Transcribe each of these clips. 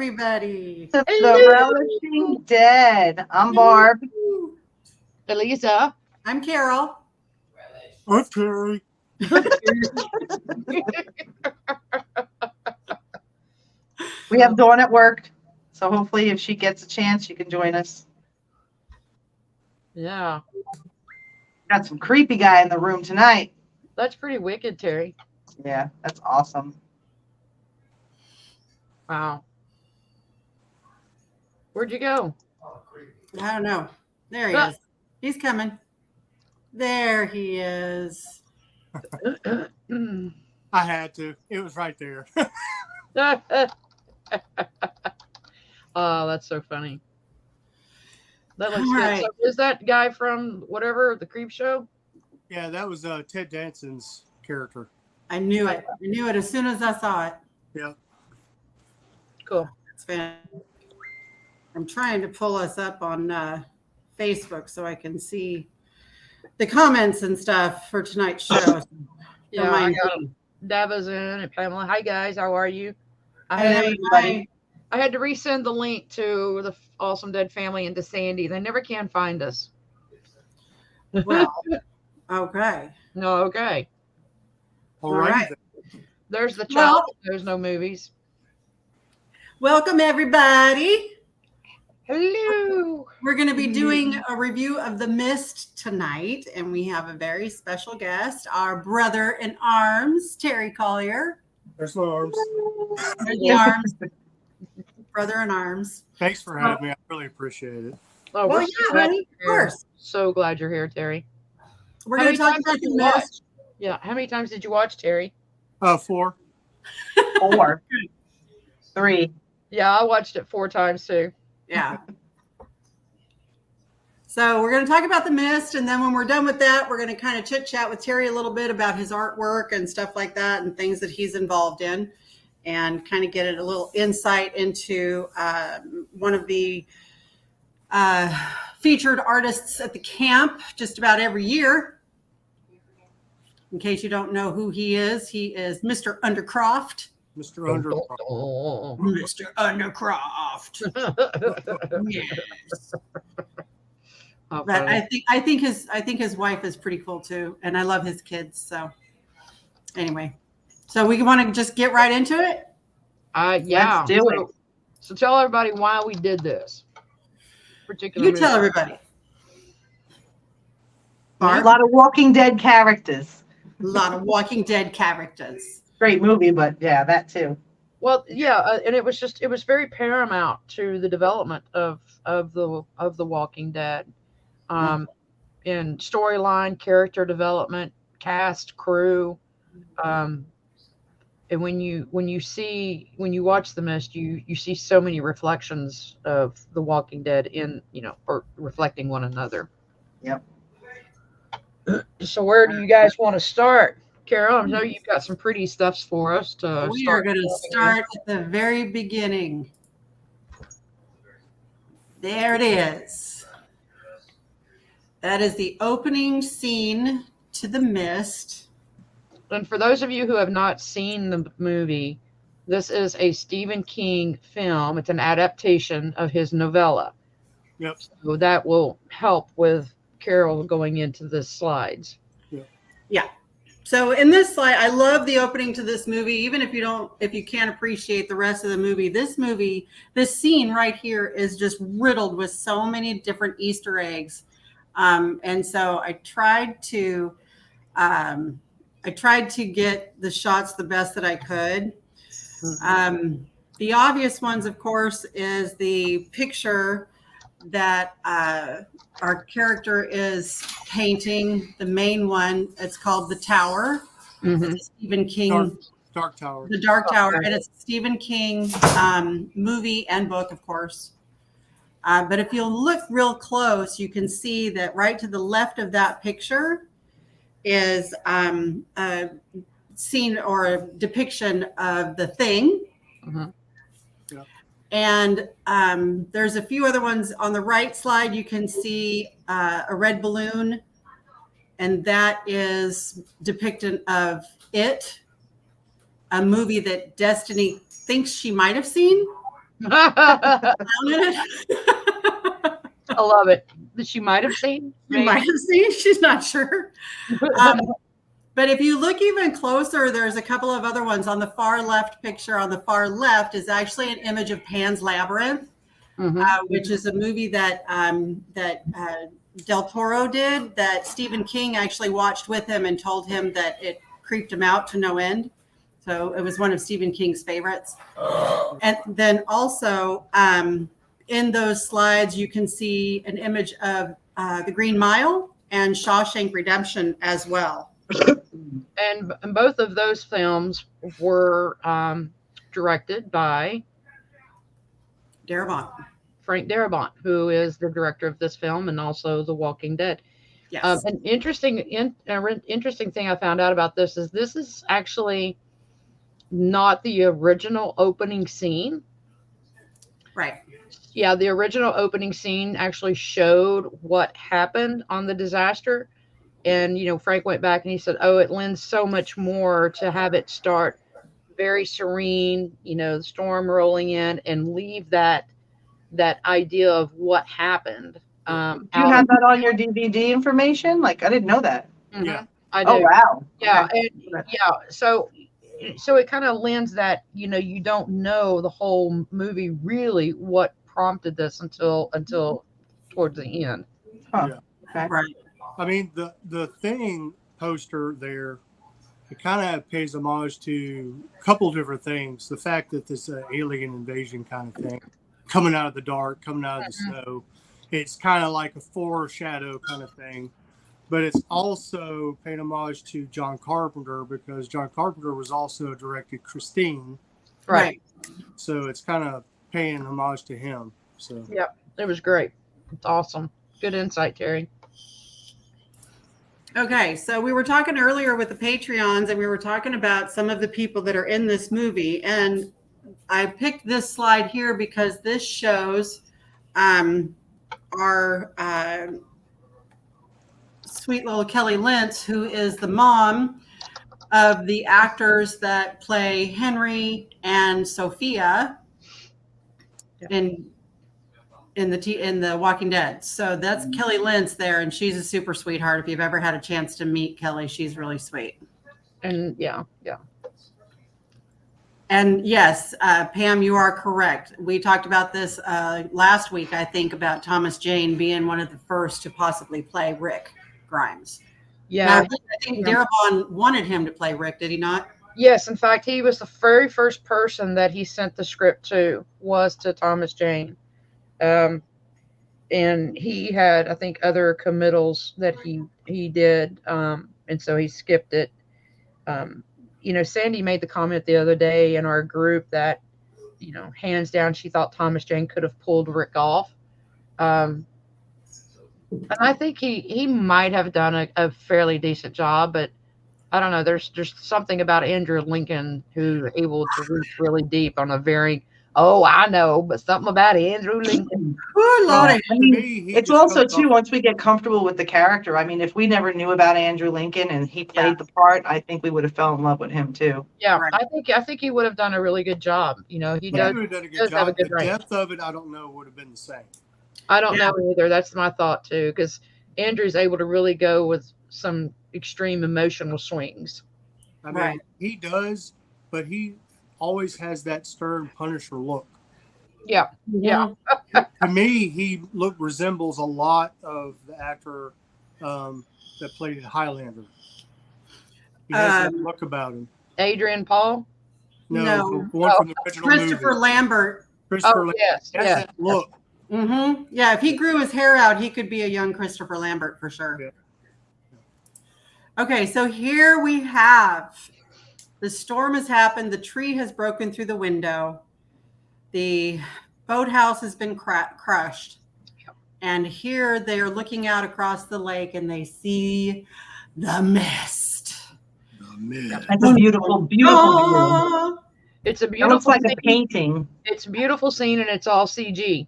everybody. The Hello. Relishing Dead. I'm Barb. Elisa. I'm Carol. I'm Terry. We have Dawn at work, so hopefully if she gets a chance, she can join us. Yeah, Got some creepy guy in the room tonight. that's pretty wicked, Terry. Yeah, that's awesome. Wow. Where'd you go? I don't know. There he is. He's coming. There he is. I had to. It was right there. Oh, that's so funny. That looks All good. right. So is that guy from whatever, the Creep Show? Yeah, that was Ted Danson's character. I knew it. I knew it as soon as I saw it. Yeah. Cool. It's fantastic. I'm trying to pull us up on Facebook so I can see the comments and stuff for tonight's show. Don't Yeah, I mind got me. Dava's in and Pamela. Hi guys, how are you? I Hey, had, everybody. I had to resend the link to the Awesome Dead family and to Sandy. They never can find us. Well, okay. No, okay. All right. right. There's the Well- child. There's no movies. Welcome, everybody. Hello. We're going to be doing a review of The Mist tonight, and we have a very special guest, our brother in arms, Terry Collier. There's my arms. There's the arms. Brother in arms. Thanks for having me. I really appreciate it. Oh, Well, we're yeah, so glad honey, you're of here. course. So glad you're here, Terry. We're How going to many talk times about did The you Mist. watch? Yeah. How many times did you watch, Terry? 4. 4. 3. Yeah, I watched it 4 times too. Yeah. So we're going to talk about The Mist, and then when we're done with that, we're going to kind of chit chat with Terry a little bit about his artwork and stuff like that, and things that he's involved in, and kind of get a little insight into one of the featured artists at the camp just about every year. In case you don't know who he is Mr. Undercroft. Mr. Undercroft. Oh. Mr. Undercroft. Yes. How But funny. I think his wife is pretty cool too, and I love his kids. So anyway, so we want to just get right into it. Yeah. Let's do it. So tell everybody why we did this particular You tell movie. everybody. A Barb, lot of Walking Dead characters. a lot of Walking Dead characters. Great movie, but yeah, that too. Well, yeah, and it was very paramount to the development of the Walking Dead, in storyline, character development, cast, crew, and when you watch The Mist, you see so many reflections of the Walking Dead or reflecting one another. Yep. So where do you guys want to start? Carol, I know you've got some pretty stuffs for us to We start. are going to start at the very beginning. There it is. That is the opening scene to The Mist. And for those of you who have not seen the movie, this is a Stephen King film. It's an adaptation of his novella. Yep. So that will help with Carol going into the slides. Yeah. So in this slide, I love the opening to this movie. Even if you can't appreciate the rest of the movie, this scene right here is just riddled with so many different Easter eggs. And so I tried to get the shots the best that I could. The obvious ones, of course, is the picture that our character is painting. The main one, it's called The Tower. Mhm. It's a Stephen King, Dark Tower. The Dark Tower, and it's a Stephen King movie and book, of course. But if you'll look real close, you can see that right to the left of that picture is a scene or a depiction of The Thing. Mhm. And there's a few other ones on the right slide. You can see a red balloon, and that is depictant of It, a movie that Destiny thinks she might have seen. I Found it. love it. That she might have seen. You might have seen. She's not sure. But if you look even closer, there's a couple of other ones. On the far left picture, on the far left is actually an image of Pan's Labyrinth, which is a movie that Del Toro did, that Stephen King actually watched with him and told him that it creeped him out to no end. So it was one of Stephen King's favorites. And then also in those slides, you can see an image of The Green Mile and Shawshank Redemption as well. And both of those films were directed by Darabont. Frank Darabont, who is the director of this film and also The Walking Dead. Yes. An interesting thing I found out about this is actually not the original opening scene. Right. Yeah, the original opening scene actually showed what happened on the disaster. And, Frank went back and he said, oh, it lends so much more to have it start very serene, the storm rolling in, and leave that idea of what happened. You had that on your DVD information? Like, I didn't know that. Yeah. I do. Oh, wow. Yeah. Okay. And, so it kind of lends that, you don't know the whole movie really what prompted this until towards the end. Huh. Yeah. Okay. Right. I mean, the Thing poster there, it kind of pays homage to a couple different things. The fact that this alien invasion kind of thing, coming out of the dark, coming out of the snow, it's kind of like a foreshadow kind of thing. But it's also paying homage to John Carpenter, because John Carpenter was also directed Christine. Right. So it's kind of paying homage to him. So It was great. It's awesome. Good insight, Terry. Okay, so we were talking earlier with the Patreons, and we were talking about some of the people that are in this movie. And I picked this slide here because this shows our sweet little Kelly Lentz, who is the mom of the actors that play Henry and Sophia in the Walking Dead. So that's Kelly Lentz there, and she's a super sweetheart. If you've ever had a chance to meet Kelly, she's really sweet. And yeah. And yes, Pam, you are correct. We talked about this last week, I think, about Thomas Jane being one of the first to possibly play Rick Grimes. Yeah. Now, I think Darabont wanted him to play Rick, did he not? Yes, in fact, he was the very first person that he sent the script to was to Thomas Jane. And he had, I think, other committals that he did, and so he skipped it. Sandy made the comment the other day in our group that, hands down, she thought Thomas Jane could have pulled Rick off. And I think he might have done a fairly decent job, but I don't know. There's something about Andrew Lincoln who's able to reach really deep on a very, I know, but something about Andrew Lincoln. Oh, Lordy. I mean, it's also too, once we get comfortable with the character. I mean, if we never knew about Andrew Lincoln and he played the part, I think we would have fell in love with him too. Yeah, Right. I think he would have done a really good job. He he does. would have done a does good have a job. good The range. depth of it, I don't know, would have been the same. I don't know either. That's my thought too, because Andrew's able to really go with some extreme emotional swings. I mean, Right. he does, but he always has that stern Punisher look. Yeah. To me, he resembles a lot of the actor that played Highlander. He has that look about him. Adrian Paul. No. The one from the original Christopher movie. Lambert. Christopher Oh, Lambert. yes. He has Yeah. that look. Mm-hmm. Yeah, if he grew his hair out, he could be a young Christopher Lambert for sure. Yeah. Okay, so here we have the storm has happened. The tree has broken through the window. The boathouse has been crushed. And here they are looking out across the lake and they see the mist. That's a beautiful, beautiful view. Oh, It's a It beautiful. looks like a scene. painting. It's a beautiful scene, and it's all CG.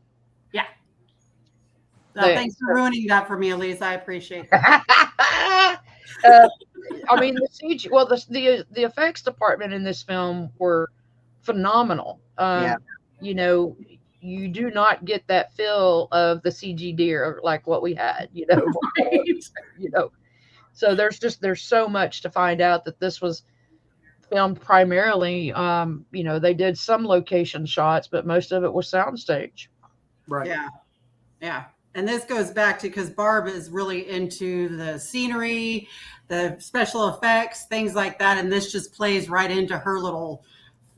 thanks for ruining that for me, Elise. I appreciate that. I mean, the CG. Well, the effects department in this film were phenomenal. Yeah. you do not get that feel of the CG deer like what we had, Right. So there's so much to find out that this was filmed primarily. They did some location shots, but most of it was soundstage. Right. Yeah. Yeah. And this goes back to because Barb is really into the scenery, the special effects, things like that. And this just plays right into her little,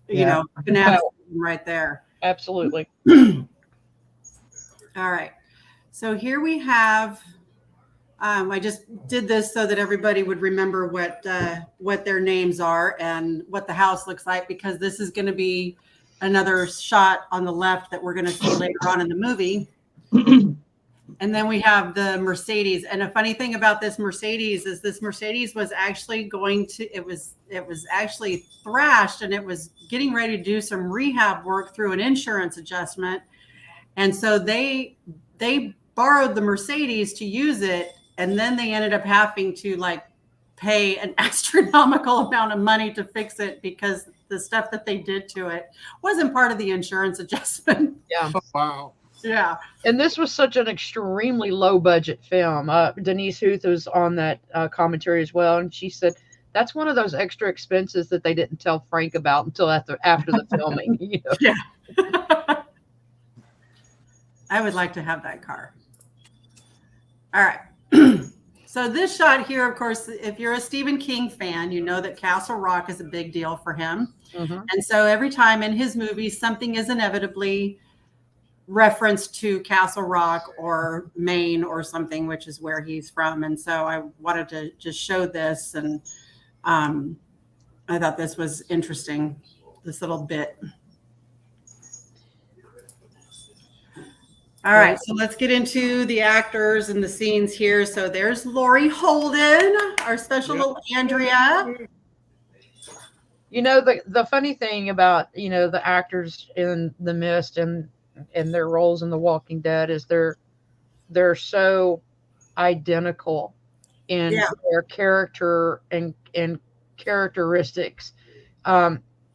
fanaticism right there. Absolutely. All right. So here we have, I just did this so that everybody would remember what their names are and what the house looks like, because this is going to be another shot on the left that we're going to see later on in the movie. And then we have the Mercedes. And a funny thing about this Mercedes is this Mercedes was actually it was actually thrashed, and it was getting ready to do some rehab work through an insurance adjustment. And so they borrowed the Mercedes to use it. And then they ended up having to pay an astronomical amount of money to fix it because the stuff that they did to it wasn't part of the insurance adjustment. Yeah. Oh, wow. Yeah. And this was such an extremely low budget film. Denise Huth was on that commentary as well. And she said, that's one of those extra expenses that they didn't tell Frank about until after the filming. Yeah. I would like to have that car. All right. So this shot here, of course, if you're a Stephen King fan, you know that Castle Rock is a big deal for him. Mm-hmm. And so every time in his movies, something is inevitably referenced to Castle Rock or Maine or something, which is where he's from. And so I wanted to just show this. And I thought this was interesting, this little bit. All right, so let's get into the actors and the scenes here. So there's Laurie Holden, our special little Andrea. The funny thing about, the actors in The Mist and their roles in The Walking Dead is they're so identical in their character and characteristics.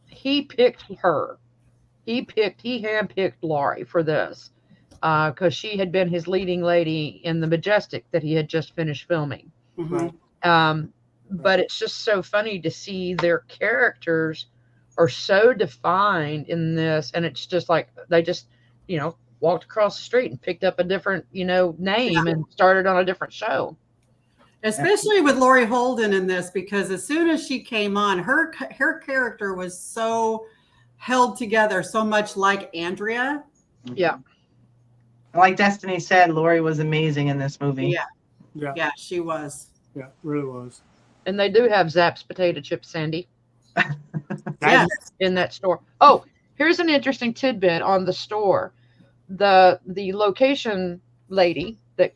He picked her. He handpicked Laurie for this. Because she had been his leading lady in The Majestic that he had just finished filming. Mm-hmm. But it's just so funny to see their characters are so defined in this. And it's just like they just, walked across the street and picked up a different, name and started on a different show. Especially with Laurie Holden in this, because as soon as she came on, her character was so held together, so much like Andrea. Yeah. Like Destiny said, Laurie was amazing in this movie. Yeah, she was. Yeah, really was. And they do have Zapp's potato chip Sandy Yes. in that store. Oh, here's an interesting tidbit on the store. The location lady that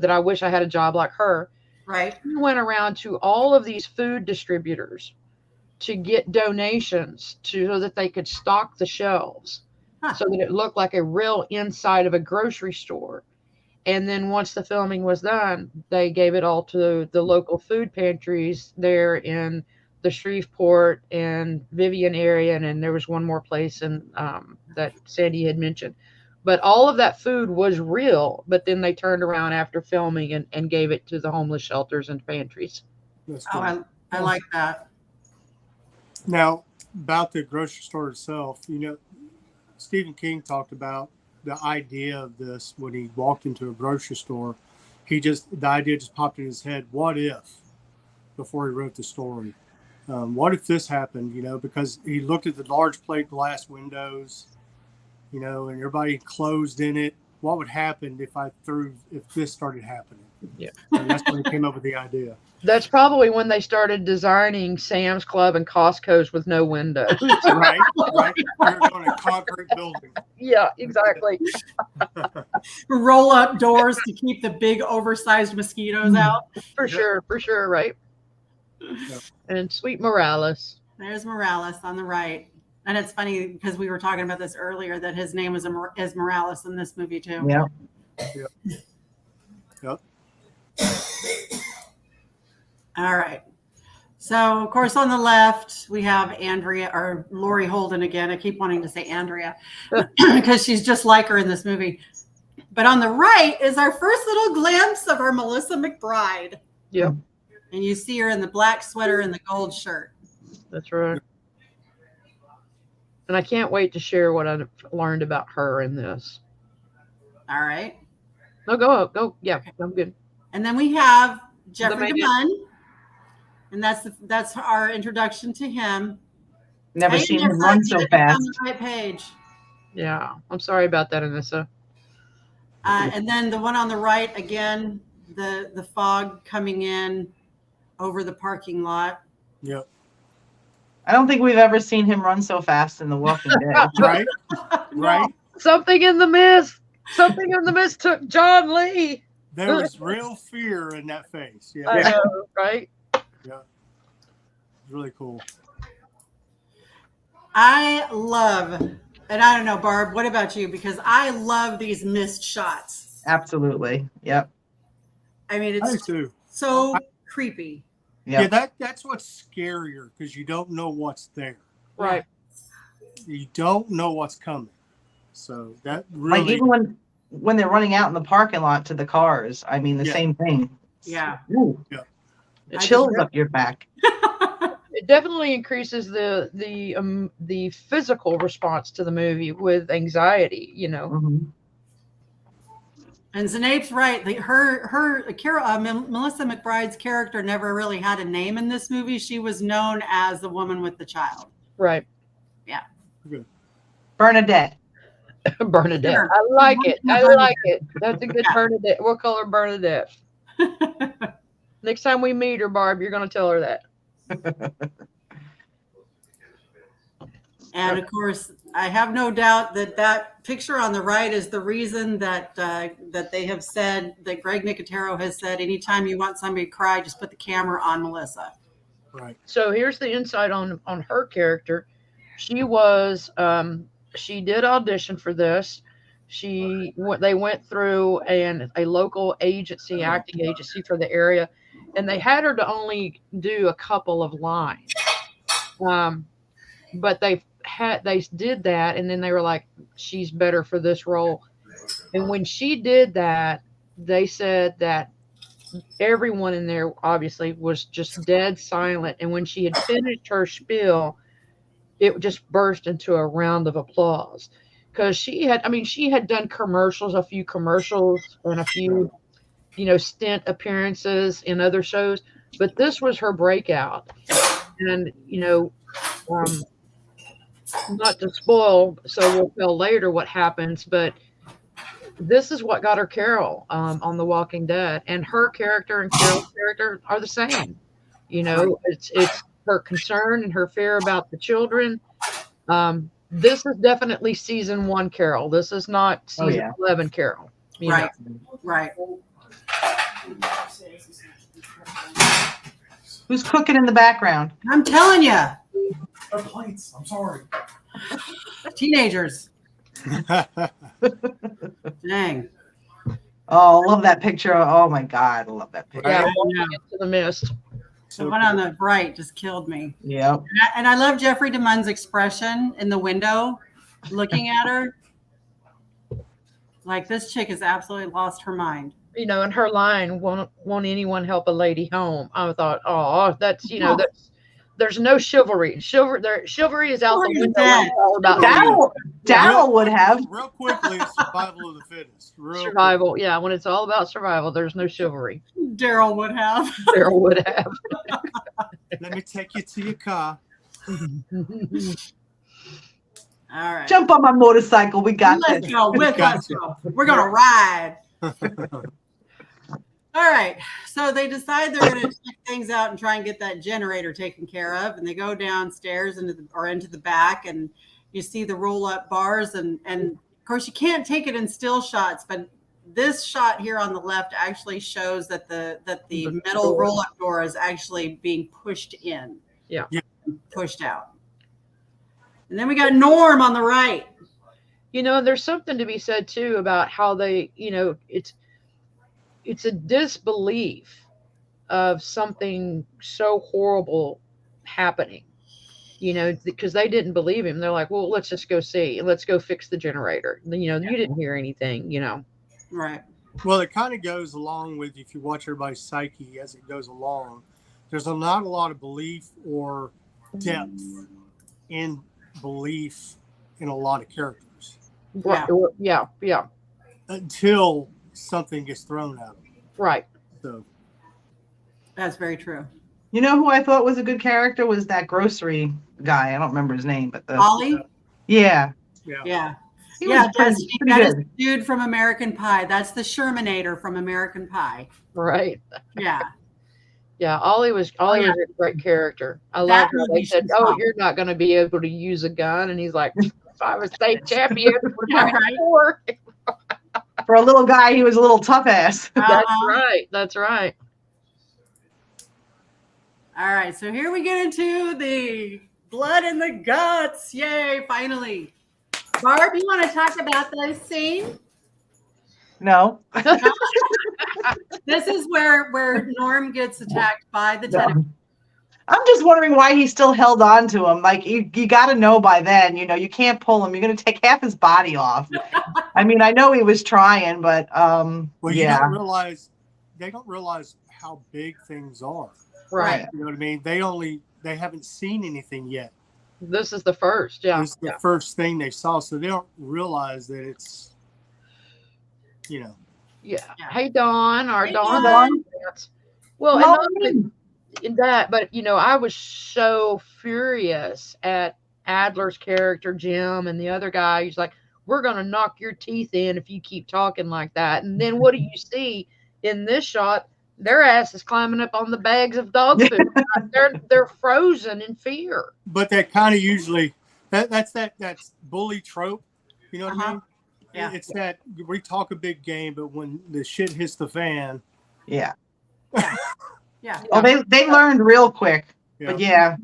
I wish I had a job like her. Right. She went around to all of these food distributors to get donations so that they could stock the shelves. So that it looked like a real inside of a grocery store. And then once the filming was done, they gave it all to the local food pantries there in the Shreveport and Vivian area. And there was one more place that Sandy had mentioned. But all of that food was real. But then they turned around after filming and gave it to the homeless shelters and pantries. That's Oh, good. I like that. Now, about the grocery store itself, Stephen King talked about the idea of this when he walked into a grocery store. The idea just popped in his head. What if, before he wrote the story, what if this happened, because he looked at the large plate glass windows, and everybody closed in it. What would happen if this started happening? Yeah. And that's when he came up with the idea. That's probably when they started designing Sam's Club and Costco's with no windows. Right. You're going to concrete building. Yeah, exactly. Roll up doors to keep the big oversized mosquitoes out. For sure, right? Yeah. And Sweet Morales. There's Morales on the right. And it's funny because we were talking about this earlier that his name is Morales in this movie too. Yeah. All right. So, of course, on the left, we have Andrea or Lori Holden again. I keep wanting to say Andrea because she's just like her in this movie. But on the right is our first little glimpse of our Melissa McBride. Yep, And you see her in the black sweater and the gold shirt. that's right. And I can't wait to share what I learned about her in this. All right. No, go. Yeah, I'm good. And then we have Jeffrey man. DeMunn. And that's our introduction to him. Never Hey, seen him Anissa, run so get it on fast. the right page. Yeah, I'm sorry about that, Anissa. And then the one on the right, again, the fog coming in over the parking lot. Yep. I don't think we've ever seen him run so fast in The Walking Dead. Right. No. Right. Something in the mist. Something in the mist took John Lee. There was real fear in that face. Yeah. I know, right? Yeah. Really cool. I love, and I don't know, Barb, what about you? Because I love these missed shots. Absolutely. Yep. I mean, I do it's too. so creepy. Yep. Yeah, that's what's scarier because you don't know what's there. Right. You don't know what's coming. So that really Like even when they're running out in the parking lot to the cars, I mean the Yeah. same thing. Yeah. Ooh, It, chills up your back. it definitely increases the physical response to the movie with anxiety. You know. Mhm. And Zenabe's right. Melissa McBride's character never really had a name in this movie. She was known as the woman with the child. Right. Bernadette. Bernadette. Sure. I like it. I Bernadette. like it. That's a good Yeah. Bernadette. We'll call her Bernadette. Next time we meet her, Barb, you're going to tell her that. And of course, I have no doubt that picture on the right is the reason that they have said, that Greg Nicotero has said, anytime you want somebody to cry, just put the camera on Melissa. right. So here's the insight on her character. She was she did audition for this. They went through a local agency, acting agency for the area, and they had her to only do a couple of lines. But they did that, and then they were like, she's better for this role. And when she did that, they said that everyone in there obviously was just dead silent. And when she had finished her spiel, it just burst into a round of applause because she had done commercials, a few commercials and a few, stint appearances in other shows, but this was her breakout. And, not to spoil, so we'll tell later what happens, but this is what got her Carol on The Walking Dead, and her character and Carol's character are the same. It's her concern and her fear about the children. This is definitely season 1 Carol. This is not season 11 Carol. Right. Right. Who's cooking in the background? I'm telling you, Our plates. I'm sorry. teenagers. Dang. Oh, I love that picture. Oh my God, I love that picture. Yeah, Right. walking into the mist. The one on the right just killed me. Yep. And I love Jeffrey DeMunn's expression in the window looking at her. Like, this chick has absolutely lost her mind. And her line, won't anyone help a lady home? I thought, oh, that's, there's no chivalry. Chivalry is out the Chivalry is window. dead. It's all about Daryl would have. Real quickly, it's survival of the fittest. Real survival. Yeah, when it's all about survival, there's no chivalry. Daryl would have. Daryl would have. quick. Let me take you to your car. All right. Jump on my motorcycle. We got Let's this. go. Let's go. We're going to ride. All right. So they decide they're going to check things out and try and get that generator taken care of. And they go downstairs into the back, and you see the roll up bars. And of course, you can't take it in still shots, but this shot here on the left actually shows that the metal roll up door is actually being pushed in. Yeah. Pushed out. And then we got Norm on the right. There's something to be said too about how they, it's a disbelief of something so horrible happening, because they didn't believe him. They're like, well, let's just go see. Let's go fix the generator. You didn't hear anything. Right. Well, it kind of goes along with, if you watch everybody's psyche as it goes along, there's not a lot of belief or depth in belief in a lot of characters Right. Yeah. until something gets thrown at them. Right. So That's very true. You know who I thought was a good character was that grocery guy. I don't remember his name, but Ollie? yeah, Yeah. he Yeah, was pretty, Destiny, pretty that is good. the dude from American Pie. That's the Shermanator from American Pie. Right. Yeah. Yeah. Ollie was yeah. a great character. I That love how they movie said, she's "Oh, fun. you're not going to be able to use a gun," and he's like, "If I was state champion, Yeah, right. War." For a little guy, he was a little tough ass. That's Uh-huh. right. That's right. All right, so here we get into the blood and the guts. Yay, finally. Barb, you want to talk about those scenes? No, This is where Norm gets attacked by the no. tentacle. I'm just wondering why he still held on to him. Like you got to know by then, you can't pull him. You're going to take half his body off. I mean, I know he was trying, but well, you yeah. they don't realize how big things are. Right. You know what I mean? They haven't seen anything yet. This is the first. Yeah. It's the first thing they saw, so they don't realize that it's, Yeah. Yeah. Hey, Dawn. Our Hey, Dawn. Dawn. Well, Come and on not in. in that, but I was so furious at Adler's character, Jim, and the other guy. He's like, "We're going to knock your teeth in if you keep talking like that." And then what do you see in this shot? Their ass is climbing up on the bags of dog food. They're frozen in fear. but that kind of usually that's bully trope. You know what I mean? Yeah. It's that we talk a big game, but when the shit hits the fan, Yeah. Yeah. Oh, they learned real quick. yeah. But yeah,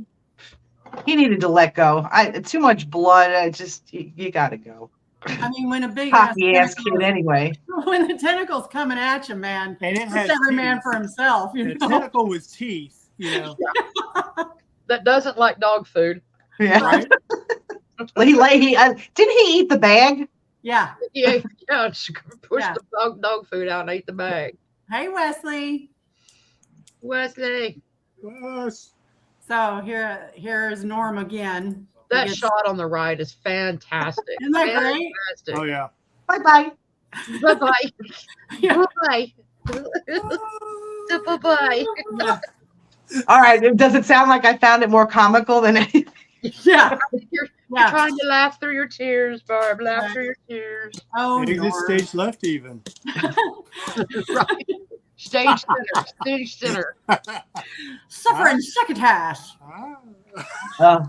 he needed to let go. Too much blood. You got to go. I mean, when a big Cocky ass kid anyway. when the tentacle's coming at you, man, And it it's has every man teeth. for himself. A tentacle with teeth, That doesn't like dog food. Yeah. right? Didn't he eat the bag? Yeah. Yeah, just push Yeah. the dog food out and eat the bag. Hey, Wesley. Wesley, Yes. So here's Norm again. that He gets- shot on the right is fantastic. Isn't that great? Oh yeah. Bye bye. Bye bye. Yeah. Bye bye. Bye. All right. Does it sound like I found it more comical than anything? Yeah. You're Yeah. trying to laugh through your tears, Barb. Laugh Right. through your tears. Oh, Exit Norm. stage left even. Right. Stage center. Stage center. Suffering succotash. Ah. Oh,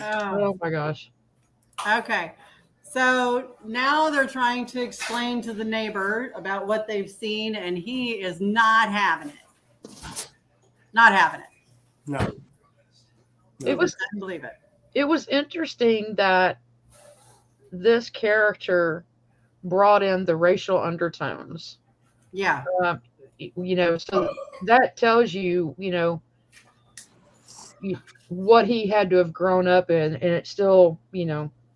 Oh my gosh. okay. So now they're trying to explain to the neighbor about what they've seen, and he is not having it. Not having it. No. It was I couldn't believe it. it was interesting that this character brought in the racial undertones. Yeah. So that tells you, what he had to have grown up in, and it still,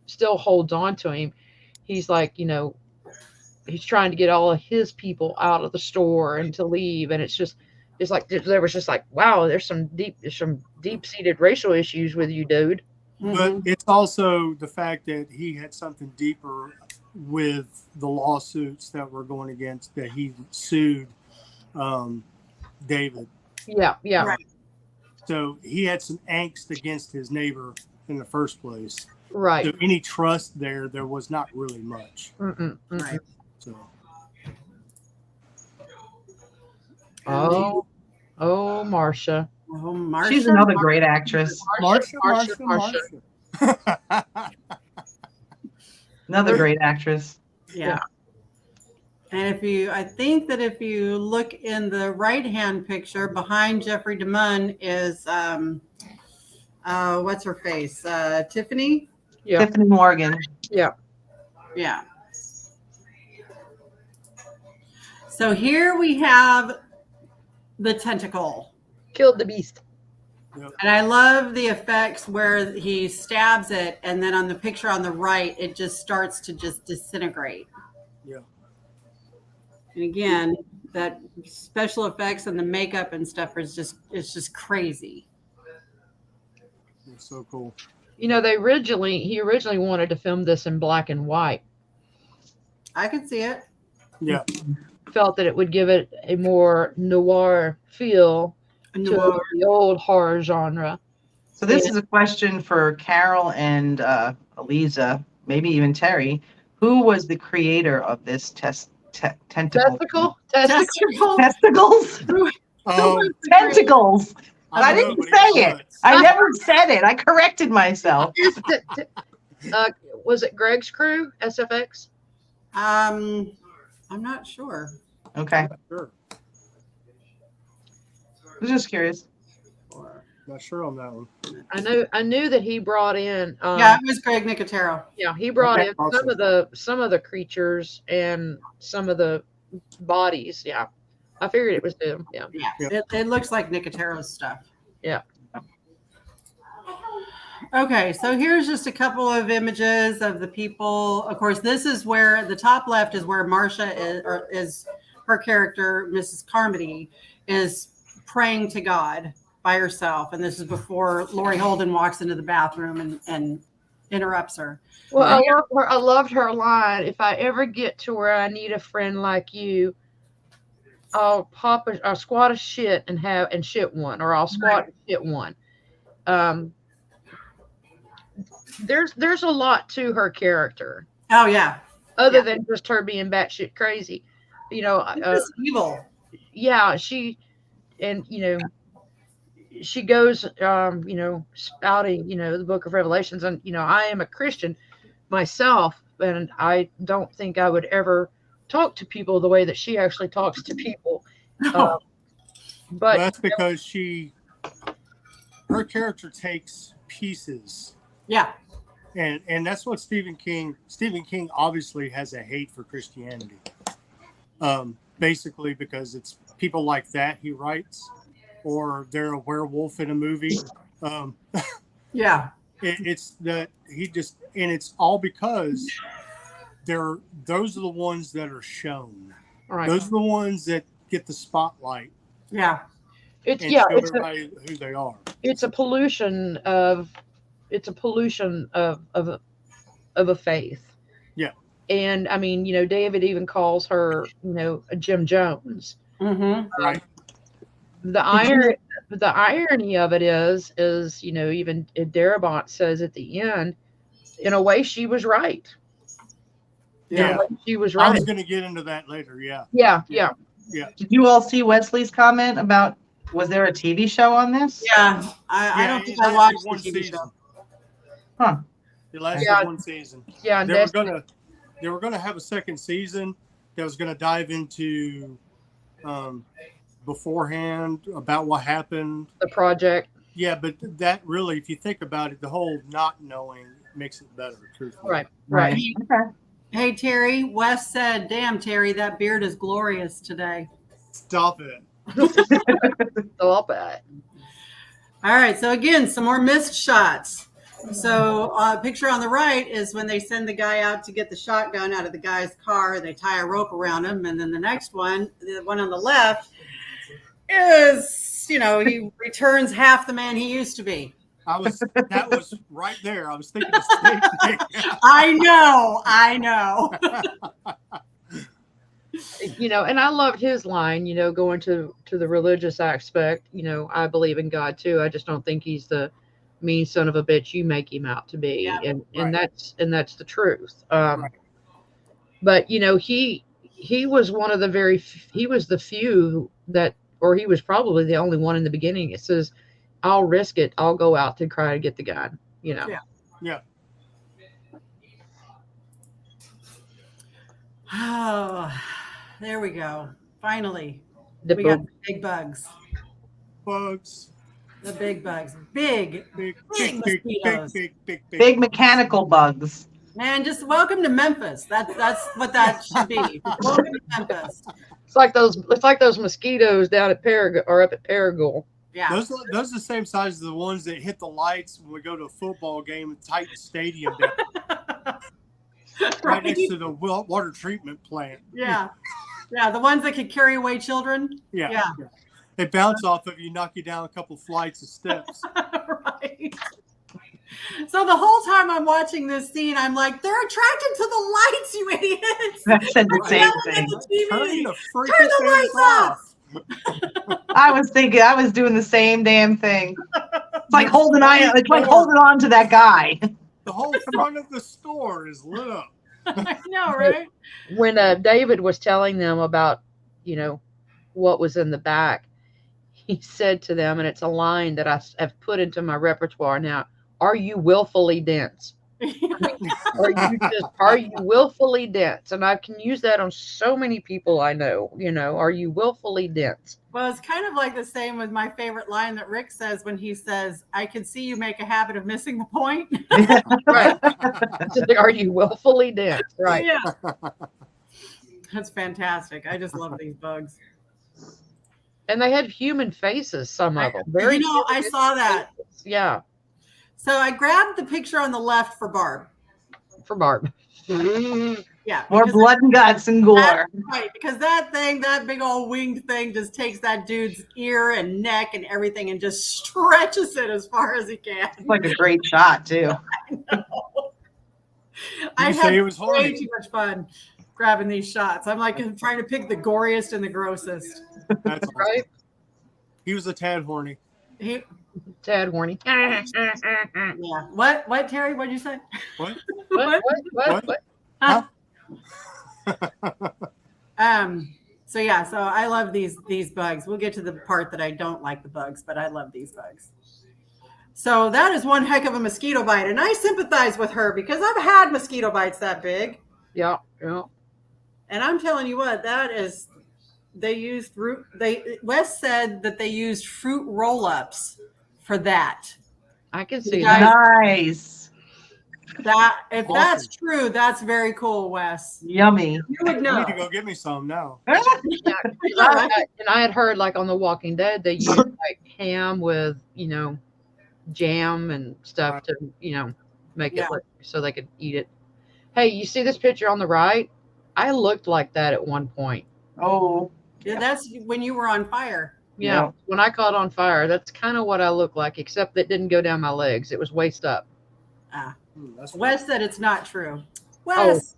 still holds on to him. He's like, he's trying to get all of his people out of the store and to leave, and it's like there was just like, wow, there's some deep-seated racial issues with you, dude. But Mhm. it's also the fact that he had something deeper with the lawsuits that were going against, that he sued David. Yeah. Right. So he had some angst against his neighbor in the first place. Right. So any trust there was not really much. Mm-mm, mm-mm. Right. So Oh, Marcia. Oh, Marsha. She's another great actress. Marsha. Another great actress. Yeah. And I think that if you look in the right-hand picture behind Jeffrey DeMunn is, what's her face? Tiffany? Yeah. Tiffany Morgan. Yeah. So here we have the tentacle. Killed the beast. And I love the effects where he stabs it, and then on the picture on the right, it just starts to just disintegrate. Yeah. And again, that special effects and the makeup and stuff is just crazy. It's so cool. You know, he originally wanted to film this in black and white. I could see it. Yeah. Felt that it would give it a more noir feel to the old horror genre. So this is a question for Carol and Eliza, maybe even Terry. Who was the creator of this tentacle? Testicle? Testicles? Oh, Tentacles. And I didn't but say was it. nuts. I never said it. I corrected myself. Was it Greg's crew, SFX? I'm not sure. Okay. Sure. I was just curious. Not sure on that one. I knew that he brought in. Yeah, it was Greg Nicotero. Yeah, he brought Okay, in awesome. some of the creatures and some of the bodies. Yeah, I figured it was him. Yeah. Yeah, it looks like Nicotero's stuff. Yeah. Okay, so here's just a couple of images of the people. Of course, this is where the top left is where Marcia is her character, Mrs. Carmody, is praying to God by herself. And this is before Laurie Holden walks into the bathroom and interrupts her. Well, I loved her line. If I ever get to where I need a friend like you, I'll squat a shit and shit one, or I'll squat and shit one. There's a lot to her character, Oh yeah, other than just her being batshit crazy. You know, it's evil. yeah, she goes, spouting, the book of Revelations. And, I am a Christian myself, and I don't think I would ever talk to people the way that she actually talks to people. No. But That's because her character takes pieces. Yeah, And that's what Stephen King obviously has a hate for Christianity. Basically because it's people like that he writes, or they're a werewolf in a movie. yeah, It's that he just, and it's all because those are the ones that are shown. right. Those are the ones that get the spotlight yeah. It's and yeah, show it's everybody who they are. a pollution of a faith. Yeah. And I mean, David even calls her, a Jim Jones. Mm-hmm. Right. The irony of it is, even Darabont says at the end, in a way, she was right. Yeah. She was I right. was going to get into that later. Yeah. Yeah. Did you all see Wesley's comment about, was there a TV show on this? Yeah, I don't think I watched the TV show. Huh. It lasted Yeah. one season. Yeah. And They were gonna have a second season that was gonna dive into beforehand about what happened. the project. Yeah, but that really, if you think about it, the whole not knowing makes it better. Truthfully. Right. Okay. Hey Terry, Wes said, "Damn Terry, that beard is glorious today." Stop it. Stop it. All right, so again, some more missed shots. So picture on the right is when they send the guy out to get the shotgun out of the guy's car. They tie a rope around him. And then the next one, the one on the left, is, he returns half the man he used to be. That was right there. I was thinking the same thing. I know. And I loved his line, going to the religious aspect. I believe in God too. I just don't think he's the mean son of a bitch you make him out to be. Yeah. And Right. that's the truth. Right. But he was one of the he was the few that, or he was probably the only one in the beginning. It says, I'll risk it. I'll go out to try to get the gun, Yeah. Yeah. Oh, there we go. Finally, The we got the big bugs. Bugs. The big bugs. Big Big mosquitoes. Big mechanical bugs. Man, just welcome to Memphis. That's what that should be. Welcome to Memphis. It's like those mosquitoes down at Paragould or up at Paragould. Yeah. Those are the same size as the ones that hit the lights when we go to a football game at Titan Stadium, right next to the water treatment plant. Yeah. Yeah. The ones that could carry away children. Yeah. Yeah. They bounce off of you, knock you down a couple flights of steps. Right. So the whole time I'm watching this scene, I'm like, they're attracted to the lights, you idiots. I said the same Yelling at thing. the TV. Turn the Turn freaking the things lights off. I was doing the same damn thing. It's like holding on to that guy. The whole front of the store is lit up. I know, right? When David was telling them about, what was in the back, he said to them, and it's a line that I have put into my repertoire now, are you willfully dense? Are you willfully dense? And I can use that on so many people I know, are you willfully dense? Well, it's kind of like the same with my favorite line that Rick says when he says, I can see you make a habit of missing the point. Right. Are you willfully dense? Right. Yeah. That's fantastic. I just love these bugs. And they had human faces, some of them. Very I saw that. faces. Yeah, So I grabbed the picture on the left for Barb. for Barb. Yeah. More because blood and guts and gore. that's right. Because that big old winged thing just takes that dude's ear and neck and everything and just stretches it as far as he can. It's like a great shot too. I You say had it was way horny. too much fun grabbing these shots. I'm trying to pick the goriest and the grossest. That's awesome. Right? He was a tad horny. He, Tad horny. yeah. What, Terry? What'd you say? What? What? Huh? So yeah, so I love these bugs. We'll get to the part that I don't like the bugs, but I love these bugs. So that is one heck of a mosquito bite, and I sympathize with her because I've had mosquito bites that big, Yeah. and I'm telling you what, they used Wes said that they used fruit roll-ups for that. I can see Guys, that. Nice. That if Awesome. that's true, that's very cool, Wes. Yummy. You would I know. need to go get me some now. And I had heard, like, on The Walking Dead, they use like ham with, jam and stuff to, make Yeah. it look so they could eat it. Hey, you see this picture on the right? I looked like that at one point. Oh, Yeah, that's when you were on fire. Yeah. Yeah. When I caught on fire, that's kind of what I looked like, except that didn't go down my legs. It was waist up. That's Wes said it's not true. Wes,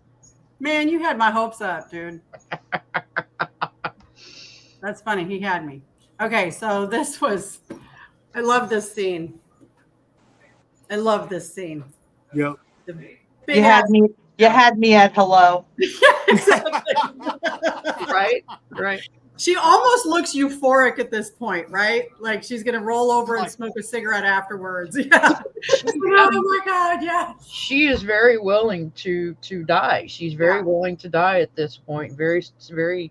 man, you had my hopes up, dude. That's funny. He had me. Okay, so I love this scene. I love this scene. Yep. The you had me. You had me at hello. Exactly. Right. She almost looks euphoric at this point, right? Like she's gonna roll over and smoke a cigarette afterwards. Yeah. Oh my God, yeah. She is very willing to die. She's very willing to die at this point. Very, very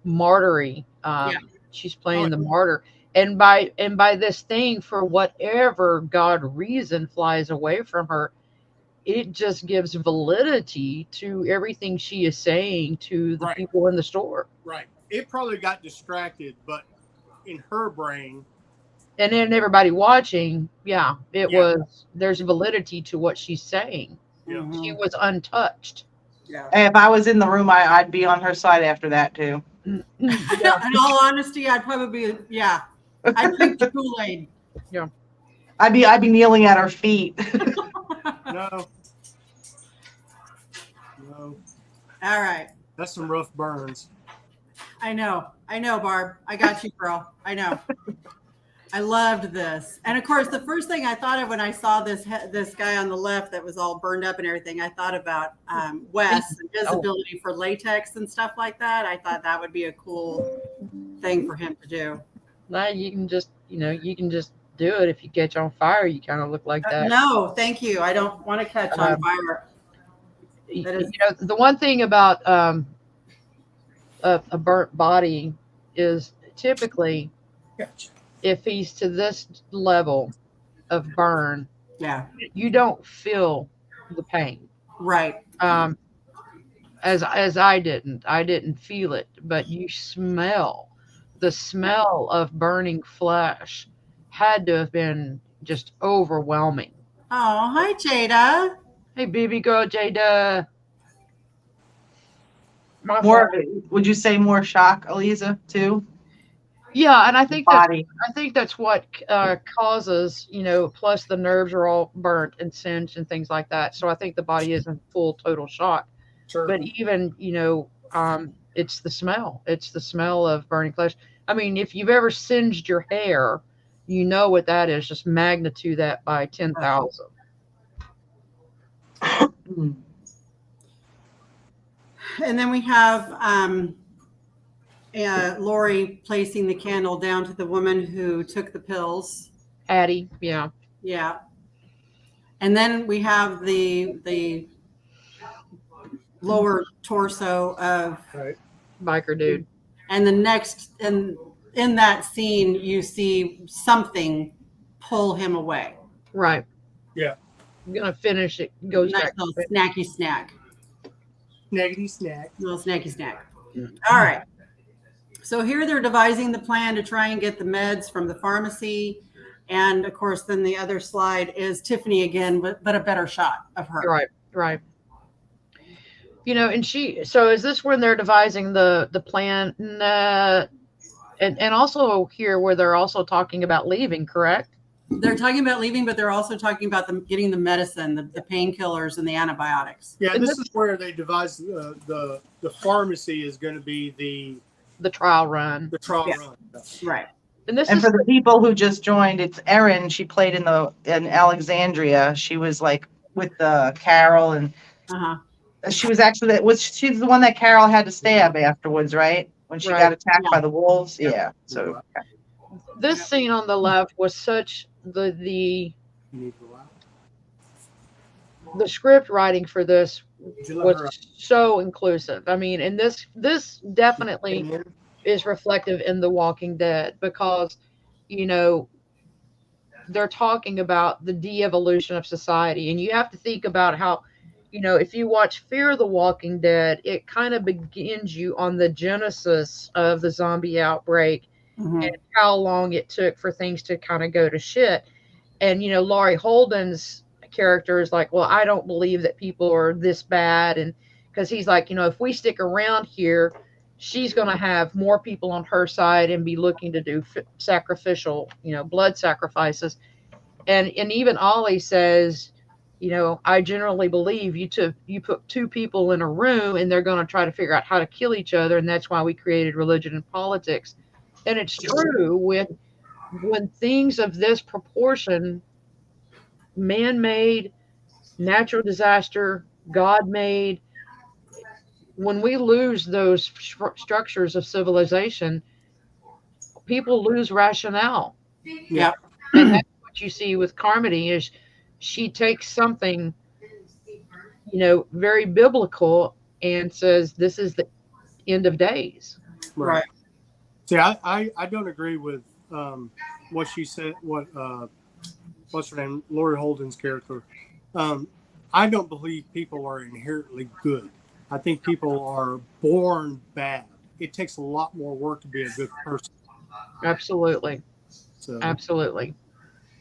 martyry. Yeah. She's playing the martyr. And by this thing, for whatever God reason flies away from her, it just gives validity to everything she is saying to the Right. people in the store. Right. It probably got distracted, but in her brain, And then everybody watching, there's validity to what she's saying. yeah. She was untouched. Yeah. If I was in the room, I'd be on her side after that too. In all honesty, I'd probably I'd drink the Kool-Aid. I'd be kneeling at her feet. No. All right. That's some rough burns. I know, Barb. I got you, girl. I know. I loved this, and of course, the first thing I thought of when I saw this guy on the left that was all burned up and everything, I thought about Wes and his ability for latex and stuff like that. I thought that would be a cool thing for him to do. Now you can just do it. If you catch on fire, you kind of look like that. No, thank you. I don't want to catch on fire. That is- The one thing about a burnt body is typically, if he's to this level of burn, Yeah. you don't feel the pain. Right. As I didn't feel it, but you smell the smell of burning flesh had to have been just overwhelming. Oh, hi, Jada. Hey, baby girl, Jada. My More, fault. would you say more shock, Eliza, too? Yeah, and I think Body. that's what causes, plus the nerves are all burnt and singed and things like that. So I think the body is in full total shock. Sure. But even, it's the smell. It's the smell of burning flesh. I mean, if you've ever singed your hair, you know what that is. Just magnitude that by 10,000. Mm. And then we have Lori placing the candle down to the woman who took the pills. Addie, yeah. Yeah. And then we have the lower torso of, Right. Biker dude. and the next, and in that scene, you see something pull him away. Right. Yeah. I'm going to finish it. Goes Nice back. little snacky snack. Snaggity snack. Little snacky snack. All right. So here they're devising the plan to try and get the meds from the pharmacy. And of course, then the other slide is Tiffany again, but a better shot of her. Right, right. And so is this when they're devising the plan? Nah. And also here where they're also talking about leaving, correct? They're talking about leaving, but they're also talking about them getting the medicine, the painkillers and the antibiotics. Yeah, And this is where they devised the pharmacy is going to be The trial run. the trial Yeah. run. Right. And this And is for the people who just joined, it's Erin. She played in Alexandria. She was like with Carol, and Uh-huh. she was actually she's the one that Carol had to stab afterwards, right? When she Right. got attacked Yeah. by the wolves. Yeah. So this scene on the left was such the You need to allow. the script writing for this Did you let her was so inclusive. I mean, and this definitely out? is reflective in The Walking Dead because, they're talking about the de-evolution of society. And you have to think about how, if you watch Fear the Walking Dead, it kind of begins you on the genesis of the zombie outbreak Mhm. and how long it took for things to kind of go to shit. And, Laurie Holden's character is like, well, I don't believe that people are this bad. And because he's like, if we stick around here, she's going to have more people on her side and be looking to do sacrificial, blood sacrifices. And even Ollie says, I generally believe you put two people in a room and they're going to try to figure out how to kill each other. And that's why we created religion and politics. And it's true when things of this proportion, man-made, natural disaster, God-made, when we lose those structures of civilization, people lose rationale. Yep. And that's what you see with Carmody is she takes something, very biblical and says, this is the end of days. Right. See, I don't agree with what she said. What's her name? Laurie Holden's character. I don't believe people are inherently good. I think people are born bad. It takes a lot more work to be a good person. Absolutely. So Absolutely.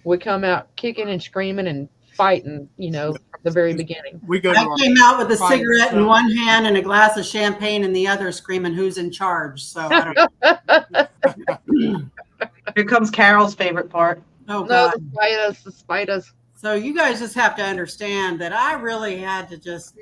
We come out kicking and screaming and fighting, from the very beginning. we go to I our came out with a Fine, cigarette in so- one hand and a glass of champagne in the other, screaming, "Who's in charge?" So, I don't here comes Carol's favorite part. oh No, God. the spiders. So you guys just have to understand that I really had to just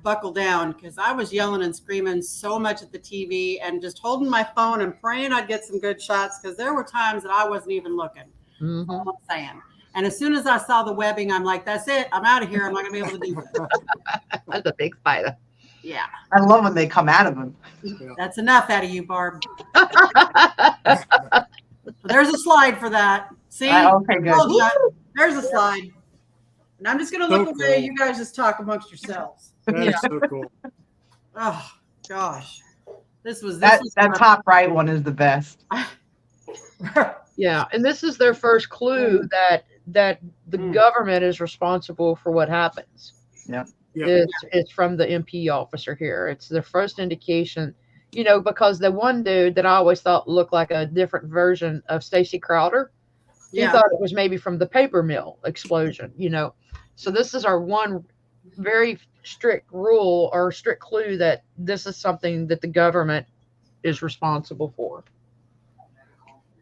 buckle down because I was yelling and screaming so much at the TV and just holding my phone and praying I'd get some good shots because there were times that I wasn't even looking. Mhm. All I'm saying. And as soon as I saw the webbing, I'm like, that's it. I'm out of here. I'm not going to be able to do this. That's a big spider. Yeah. I love when they come out of him. That's enough out of you, Barb. There's a slide for that. See? Okay, good. Told ya. There's a slide. And I'm just going to look So away. cool. You guys just talk amongst yourselves. That is so cool. Oh, gosh. This was That top right one is the best. Yeah, and this is their first clue that the Mm. government is responsible for what happens. Yeah. Yeah. is from the MP officer here. It's the first indication, you know, because the one dude that I always thought looked like a different version of Stacy Crowder, he Yeah. thought it was maybe from the paper mill explosion, you know. So this is our one very strict rule or strict clue that this is something that the government is responsible for.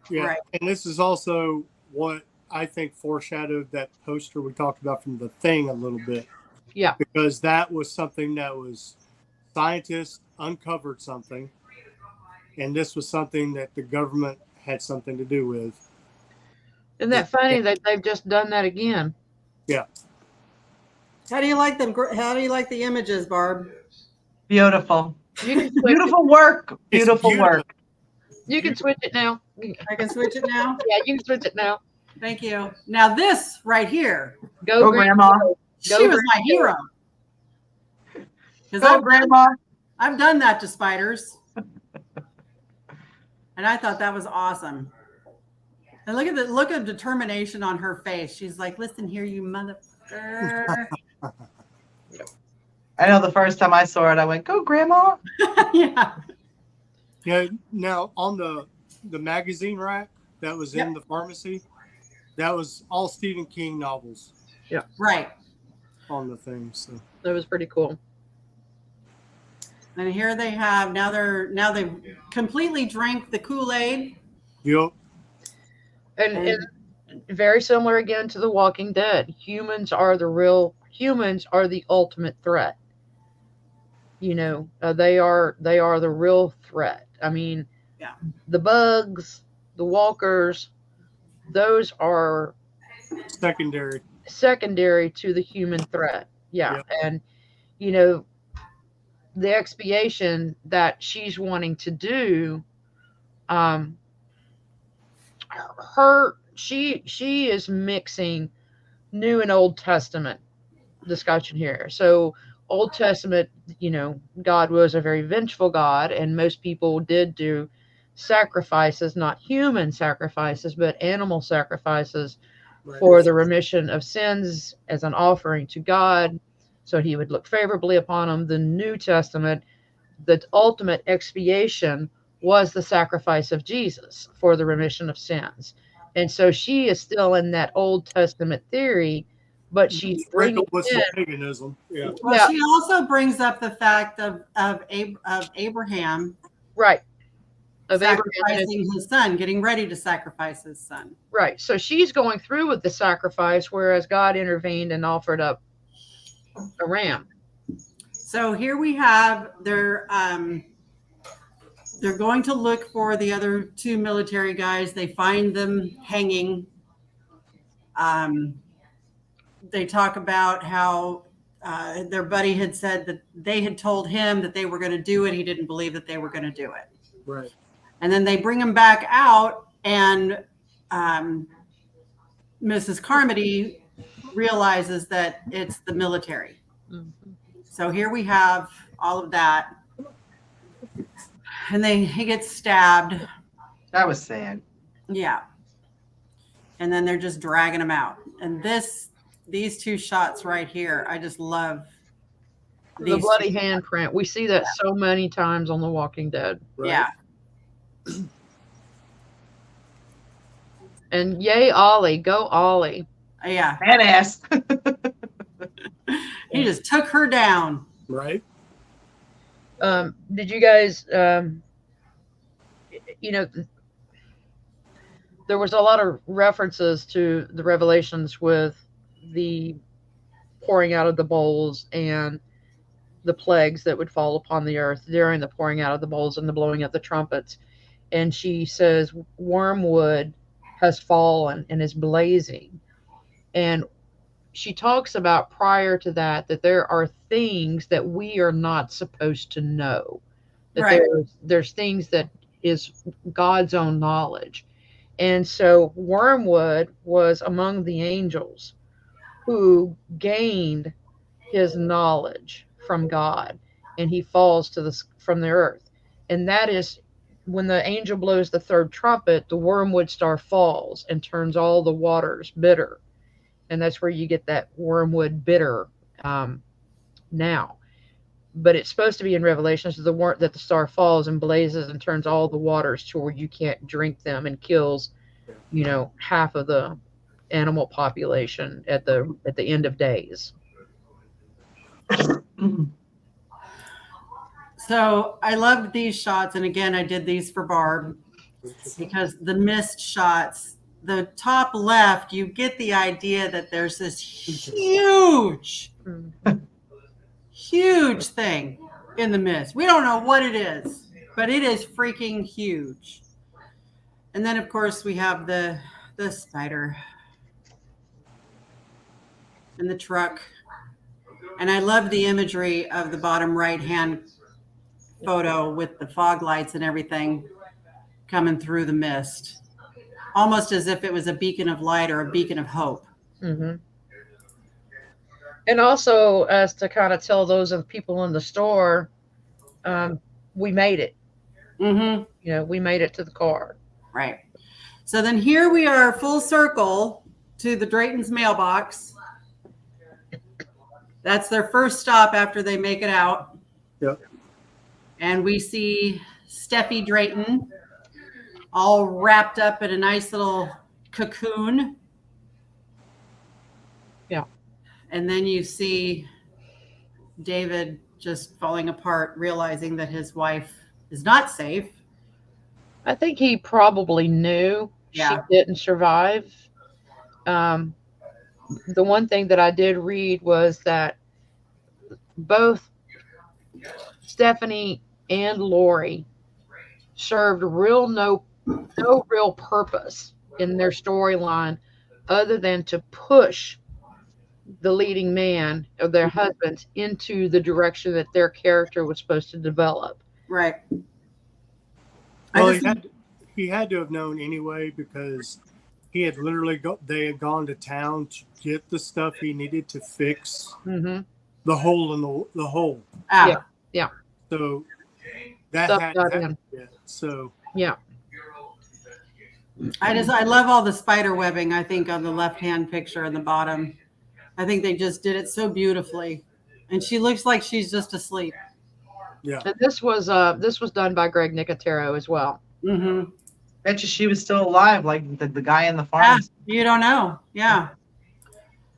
Yeah. Right. And this is also what I think foreshadowed that poster we talked about from The Thing a little bit. Yeah. Because that was something that was scientists uncovered something, and this was something that the government had something to do with. Isn't that funny that they've just done that again? Yeah. How do you like them? How do you like the images, Barb? Beautiful. You can switch Beautiful work. It's Beautiful beautiful. work. You can switch it now. I can switch it now. Yeah, you can switch it now. Thank you. Now this right here, Go, Go, Grandma. Grandma. she was my hero. Because Go, Grandma. I've done that to spiders. And I thought that was awesome. And look at the look of determination on her face. She's like, listen here, you motherfucker. I know the first time I saw it, I went, "Go, Grandma." Yeah. Yeah. Now on the magazine rack that was in the pharmacy, that was all Stephen King novels Right. on the thing. So That was pretty cool. And here they have now they've completely drank the Kool-Aid. yep. And very similar again to The Walking Dead. Humans are the ultimate threat. You know, they are the real threat. I mean, Yeah. the bugs, the walkers, those are secondary to the human threat. Yeah. And, you know, the expiation that she's wanting to do, she is mixing New and Old Testament discussion here. So Old Testament, you know, God was a very vengeful God, and most people did do sacrifices, not human sacrifices, but animal sacrifices for the remission of sins as an offering to God, so he would look favorably upon them. The New Testament, the ultimate expiation was the sacrifice of Jesus for the remission of sins. And so she is still in that Old Testament theory, but she's bringing with some in, paganism. Yeah. Well, Yeah. she also brings up the fact of Abraham right, of Abraham and his sacrificing his son, getting ready to sacrifice his son. right. So she's going through with the sacrifice, whereas God intervened and offered up a ram. So here we have they're going to look for the other two military guys. They find them hanging. They talk about how their buddy had said that they had told him that they were going to do it. He didn't believe that they were going to do it. Right. And then they bring him back out, and Mrs. Carmody realizes that it's the military. Mhm. So here we have all of that. And he gets stabbed. That was sad. Yeah. And then they're just dragging him out. And these two shots right here, I just love The these bloody two. handprint. We see that so many times on The Walking Dead. Right. Yeah. And yay, Ollie. Go, Ollie. Yeah. Badass. He just took her down. Right. Did you guys, you know, there was a lot of references to the Revelations with the pouring out of the bowls and the plagues that would fall upon the earth during the pouring out of the bowls and the blowing of the trumpets. And she says, wormwood has fallen and is blazing. And she talks about prior to that there are things that we are not supposed to know. That Right. there's things that is God's own knowledge. And so wormwood was among the angels who gained his knowledge from God, and he falls from the earth. And that is when the angel blows the third trumpet, the wormwood star falls and turns all the waters bitter. And that's where you get that wormwood bitter now. But it's supposed to be in Revelations that the star falls and blazes and turns all the waters to where you can't drink them and kills, half of the animal population at the end of days. So I loved these shots. And again, I did these for Barb because the mist shots, the top left, you get the idea that there's this huge, huge thing in the mist. We don't know what it is, but it is freaking huge. And then, of course, we have the spider and the truck. And I love the imagery of the bottom right-hand photo with the fog lights and everything coming through the mist, almost as if it was a beacon of light or a beacon of hope. Mm-hmm. And also, as to kind of tell those of people in the store, we made it. Mm-hmm. We made it to the car. Right. So then here we are, full circle to the Drayton's mailbox. That's their first stop after they make it out. Yep. And we see Steffi Drayton all wrapped up in a nice little cocoon. Yeah. And then you see David just falling apart, realizing that his wife is not safe. I think he probably knew she didn't survive. The one thing that I did read was that both Stephanie and Lori served no real purpose in their storyline other than to push the leading man or their husbands into the direction that their character was supposed to develop. Right. Well, he had to have known anyway because he had literally they had gone to town to get the stuff he needed to fix the hole in the hole. Ah. Yeah. So that Stuff had got happened. in. Yeah. So Yeah. I love all the spider webbing, I think, on the left-hand picture in the bottom. I think they just did it so beautifully. And she looks like she's just asleep. yeah. And this was done by Greg Nicotero as well. Mm-hmm. Bet you she was still alive, like the guy in the Yeah, farm. you don't know. Yeah.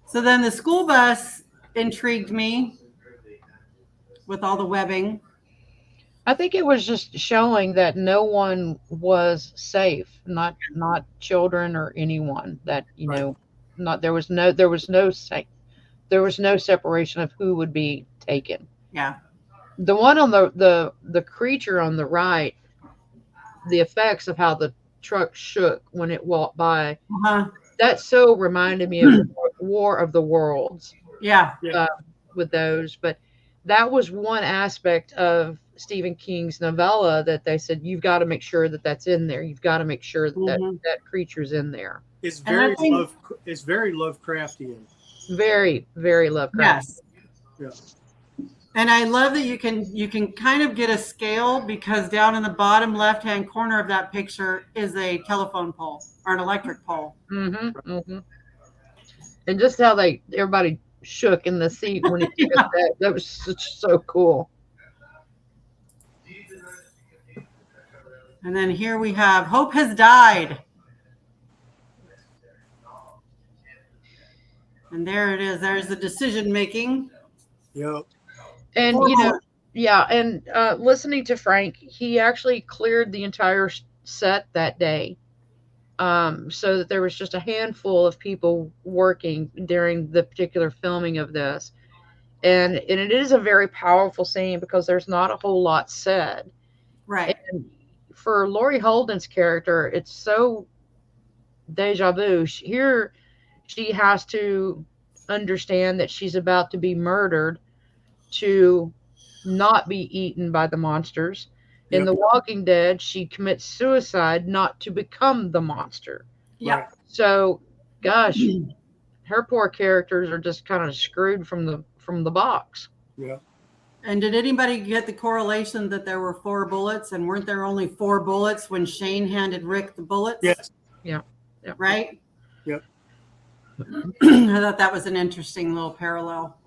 So then the school bus intrigued me with all the webbing. I think it was just showing that no one was safe, not children or anyone. That there was no separation of who would be taken. Yeah. The one on the creature on the right, the effects of how the truck shook when it walked by, that so reminded me of War of the Worlds. Yeah. With those, but that was one aspect of Stephen King's novella that they said you've got to make sure that that's in there. You've got to make sure that that creature's in there. It's very Lovecraftian. Very, very Lovecraftian. Yes. Yeah. And I love that you can kind of get a scale because down in the bottom left-hand corner of that picture is a telephone pole or an electric pole. And just how everybody shook in the seat when he did that was so cool. And then here we have Hope has died. And there it is. There's the decision making. Yep. And and listening to Frank, he actually cleared the entire set that day, so that there was just a handful of people working during the particular filming of this, and it is a very powerful scene because there's not a whole lot said. Right. And for Laurie Holden's character, it's so deja vu. Here, she has to understand that she's about to be murdered to not be eaten by the monsters. Yep. In The Walking Dead, she commits suicide not to become the monster. Yeah. So, gosh, her poor characters are just kind of screwed from the box. Yeah. And did anybody get the correlation that there were 4 bullets and weren't there only 4 bullets when Shane handed Rick the bullets? Yes. Yeah. Right? Yep. I thought that was an interesting little parallel.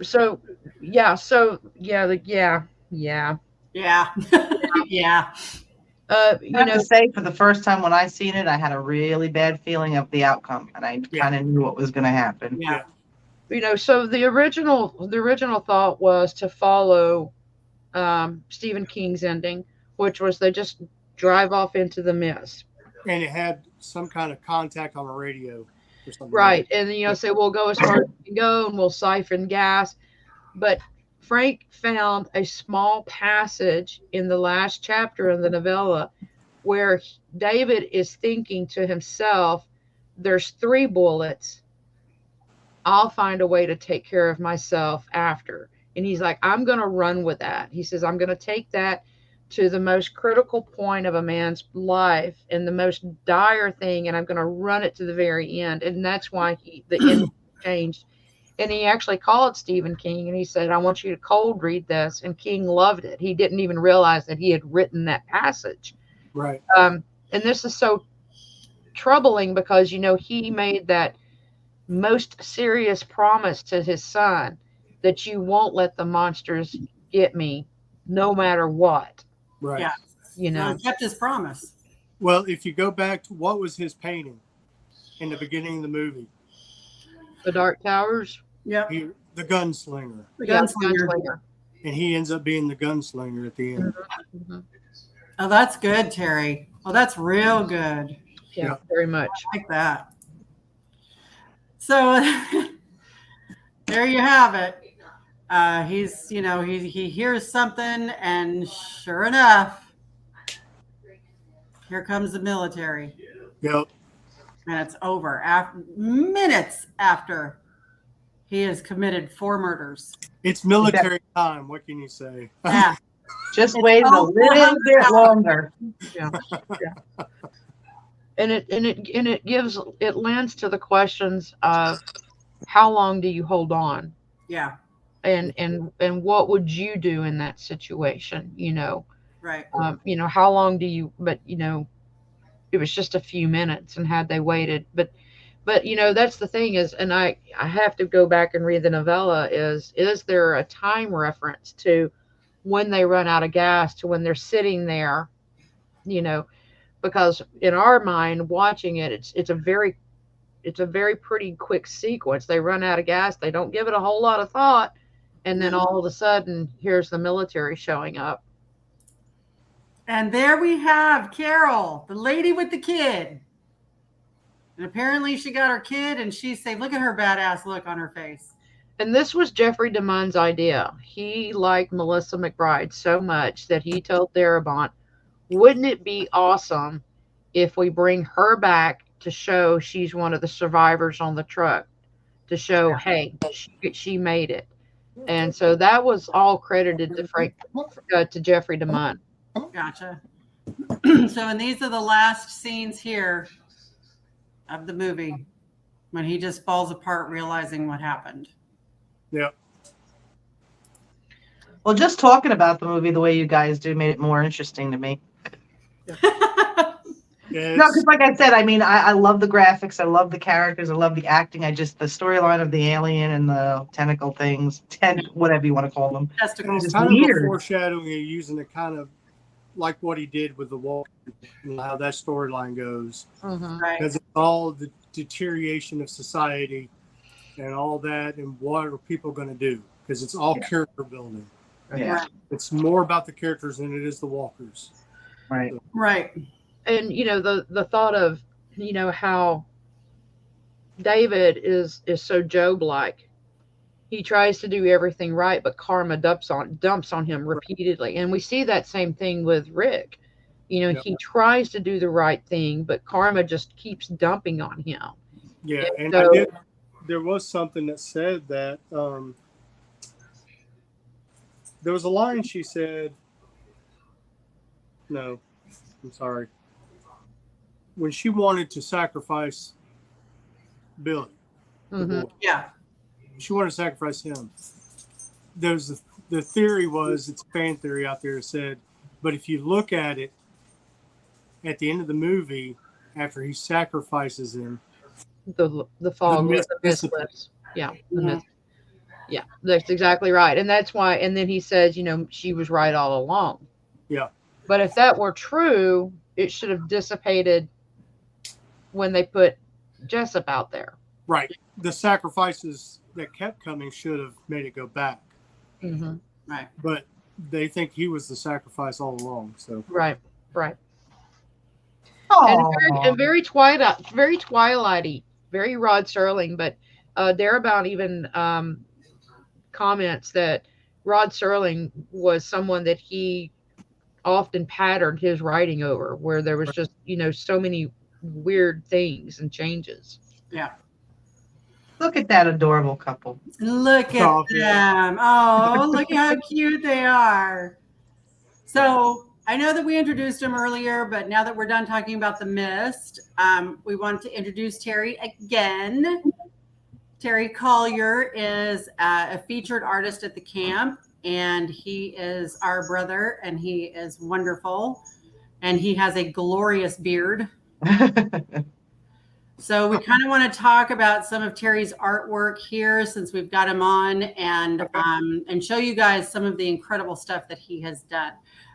So yeah, yeah. Yeah. Yeah. I You have know, to say, for the first time when I seen it, I had a really bad feeling of the outcome, and I Yeah. kind of knew what was going to happen. Yeah. so the original thought was to follow Stephen King's ending, which was they just drive off into the mist. And it had some kind of contact on a radio or something. Right. And then, Yeah. say we'll go as far as we can go and we'll siphon gas. But Frank found a small passage in the last chapter of the novella where David is thinking to himself, there's 3 bullets. I'll find a way to take care of myself after. And he's like, I'm going to run with that. He says, I'm going to take that to the most critical point of a man's life and the most dire thing, and I'm going to run it to the very end. And that's why the end changed. And he actually called Stephen King and he said, I want you to cold read this. And King loved it. He didn't even realize that he had written that passage. Right. And this is so troubling because, he made that most serious promise to his son that you won't let the monsters get me no matter what. Right. Yeah. You He kept his promise. Well, if you go back to what was his painting in the beginning of the movie, The Dark Towers. Yep. the gunslinger, The Yeah, gunslinger. and he ends up being the gunslinger at the end. Mhm. Oh, that's good, Terry. Well, that's real good. Yeah, Yeah. very much. I like that. So there you have it. He's, he hears something, and sure enough, here comes the military, Yep. and it's over. Minutes after he has committed 4 murders. It's military time. What can you say? Yeah. Just It's wait a all little 400 bit hours. longer. And it lends to the questions of how long do you hold on, Yeah. and what would you do in that situation? Right. How long do you? But it was just a few minutes, and had they waited, but that's the thing is, and I have to go back and read the novella. Is there a time reference to when they run out of gas to when they're sitting there? Because in our mind, watching it, it's a very pretty quick sequence. They run out of gas, they don't give it a whole lot of thought, and then all of a sudden, here's the military showing up. And there we have Carol, the lady with the kid. And apparently she got her kid, and she's saying, look at her badass look on her face. And this was Jeffrey DeMunn's idea. He liked Melissa McBride so much that he told Darabont, wouldn't it be awesome if we bring her back to show she's one of the survivors on the truck, to show, hey, she made it. And so that was all credited to Jeffrey DeMunn. Gotcha. So, and these are the last scenes here of the movie when he just falls apart realizing what happened. Yep. Well, just talking about the movie the way you guys do made it more interesting to me. Yeah, No, because like I said, I mean, I love the graphics, I love the characters, I love the acting. The storyline of the alien and the tentacle things, whatever you want to call them. Testicles. it's It's kind of a weird. foreshadowing of using it kind of like what he did with the wall, and how that storyline goes. Mm-hmm. Right. Because it's all the deterioration of society and all that, and what are people going to do? Because it's all character building. Yeah, Right. It's more about the characters than it is the walkers. right. Right. And the thought of how David is so Job-like. He tries to do everything right, but karma dumps on him repeatedly. And we see that same thing with Rick. Yep. He tries to do the right thing, but karma just keeps dumping on him. Yeah, and So- there was something that said that there was a line she said. No, I'm sorry. When she wanted to sacrifice Billy, the Mhm. boy, Yeah. she wanted to sacrifice him. There's the theory was, it's a fan theory out there that said, but if you look at it at the end of the movie, after he sacrifices him, The fog, mist the mist dissipates. lifts. Yeah, the Yeah. mist. Yeah, that's exactly right. And that's why, and then he says, she was right all along. Yeah. But if that were true, it should have dissipated when they put Jessup out there. Right. The sacrifices that kept coming should have made it go back. Mm-hmm. Right. But they think he was the sacrifice all along. So Right. And Oh, very Twilighty, very Rod Serling. But Darabont even comments that Rod Serling was someone that he often patterned his writing over, where there was just so many weird things and changes. Yeah. look at that adorable couple. Look at Oh, yeah. them. Oh, look how cute they are. So I know that we introduced him earlier, but now that we're done talking about the mist, we want to introduce Terry again. Terry Collier is a featured artist at the camp, and he is our brother, and he is wonderful, and he has a glorious beard. So we kind of want to talk about some of Terry's artwork here, since we've got him on, and show you guys some of the incredible stuff that he has done.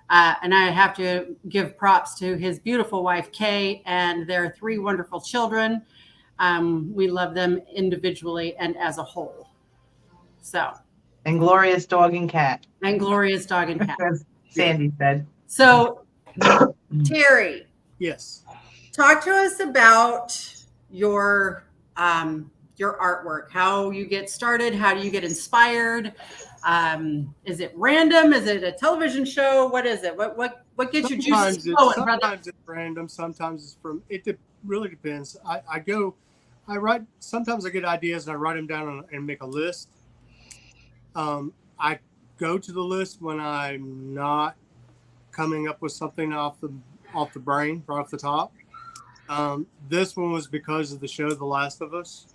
And I have to give props to his beautiful wife, Kay, and their 3 wonderful children. We love them individually and as a whole. So, And glorious dog and cat, and glorious dog and cat. as Sandy said. So, Terry, yes. talk to us about your artwork, how you get started, how do you get inspired? Is it random? Is it a television show? What is it? What gets you juices flowing, brother? Sometimes it's random. Sometimes it's from. Really depends. I write. Sometimes I get ideas and I write them down and make a list. I go to the list when I'm not coming up with something off the brain, right off the top. This one was because of the show The Last of Us,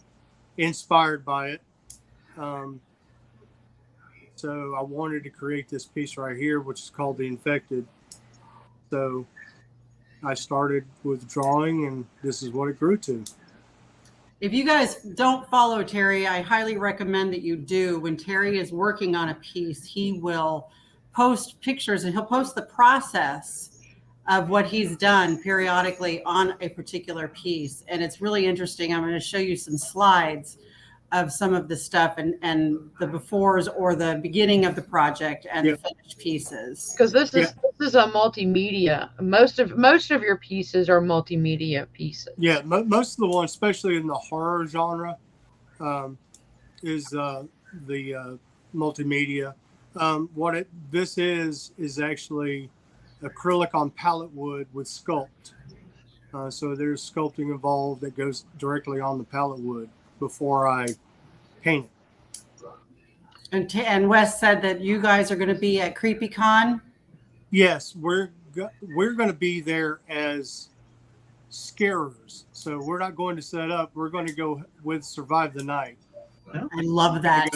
inspired by it. So I wanted to create this piece right here, which is called The Infected. So I started with drawing, and this is what it grew to. If you guys don't follow Terry, I highly recommend that you do. When Terry is working on a piece, he will post pictures, and he'll post the process of what he's done periodically on a particular piece. And it's really interesting. I'm going to show you some slides of some of the stuff and the befores or the beginning of the project and the finished pieces. Because this is a multimedia. Most of your pieces are multimedia pieces. Yeah, most of the ones, especially in the horror genre, is the multimedia. This is actually acrylic on palette wood with sculpt. So there's sculpting involved that goes directly on the palette wood before I paint it. And Wes said that you guys are going to be at CreepyCon. Yes, we're going to be there as scarers. So we're not going to set up. We're going to go with Survive the Night. I love that.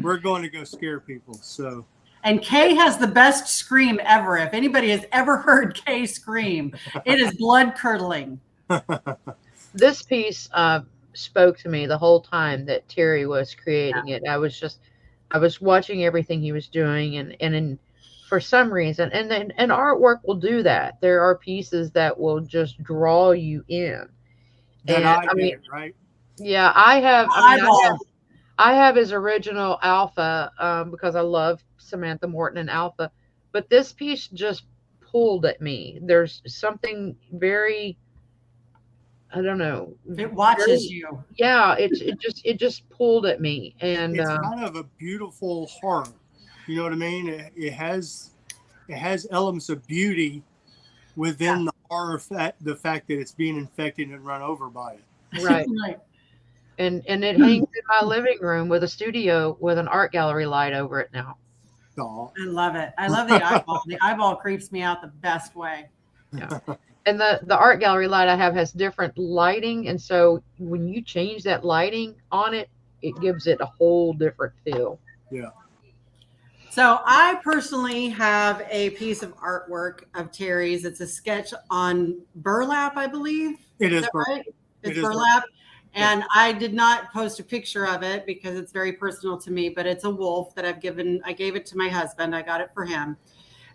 We're going to go scare people. So. And Kay has the best scream ever. If anybody has ever heard Kay scream, it is blood curdling. This piece spoke to me the whole time that Terry was creating it. I was watching everything he was doing, and for some reason, and artwork will do that. There are pieces that will just draw you in. Right? Yeah, I have his original Alpha because I love Samantha Morton and Alpha, but this piece just pulled at me. There's something very, I don't know. It watches you. Yeah, it just pulled at me, and it's kind of a beautiful horror. You know what I mean? It has elements of beauty within the horror, the fact that it's being infected and run over by it. Right. Right. And it hangs in my living room with a studio with an art gallery light over it now. Oh. I love it. I love the eyeball. The eyeball creeps me out the best way. Yeah. And the art gallery light I have has different lighting, and so when you change that lighting on it, it gives it a whole different feel. Yeah. So I personally have a piece of artwork of Terry's. It's a sketch on burlap, I believe. It is that burlap. right? It's It is burlap. And I did not post a picture of it because it's very personal to me, but it's a wolf that I gave it to my husband. I got it for him.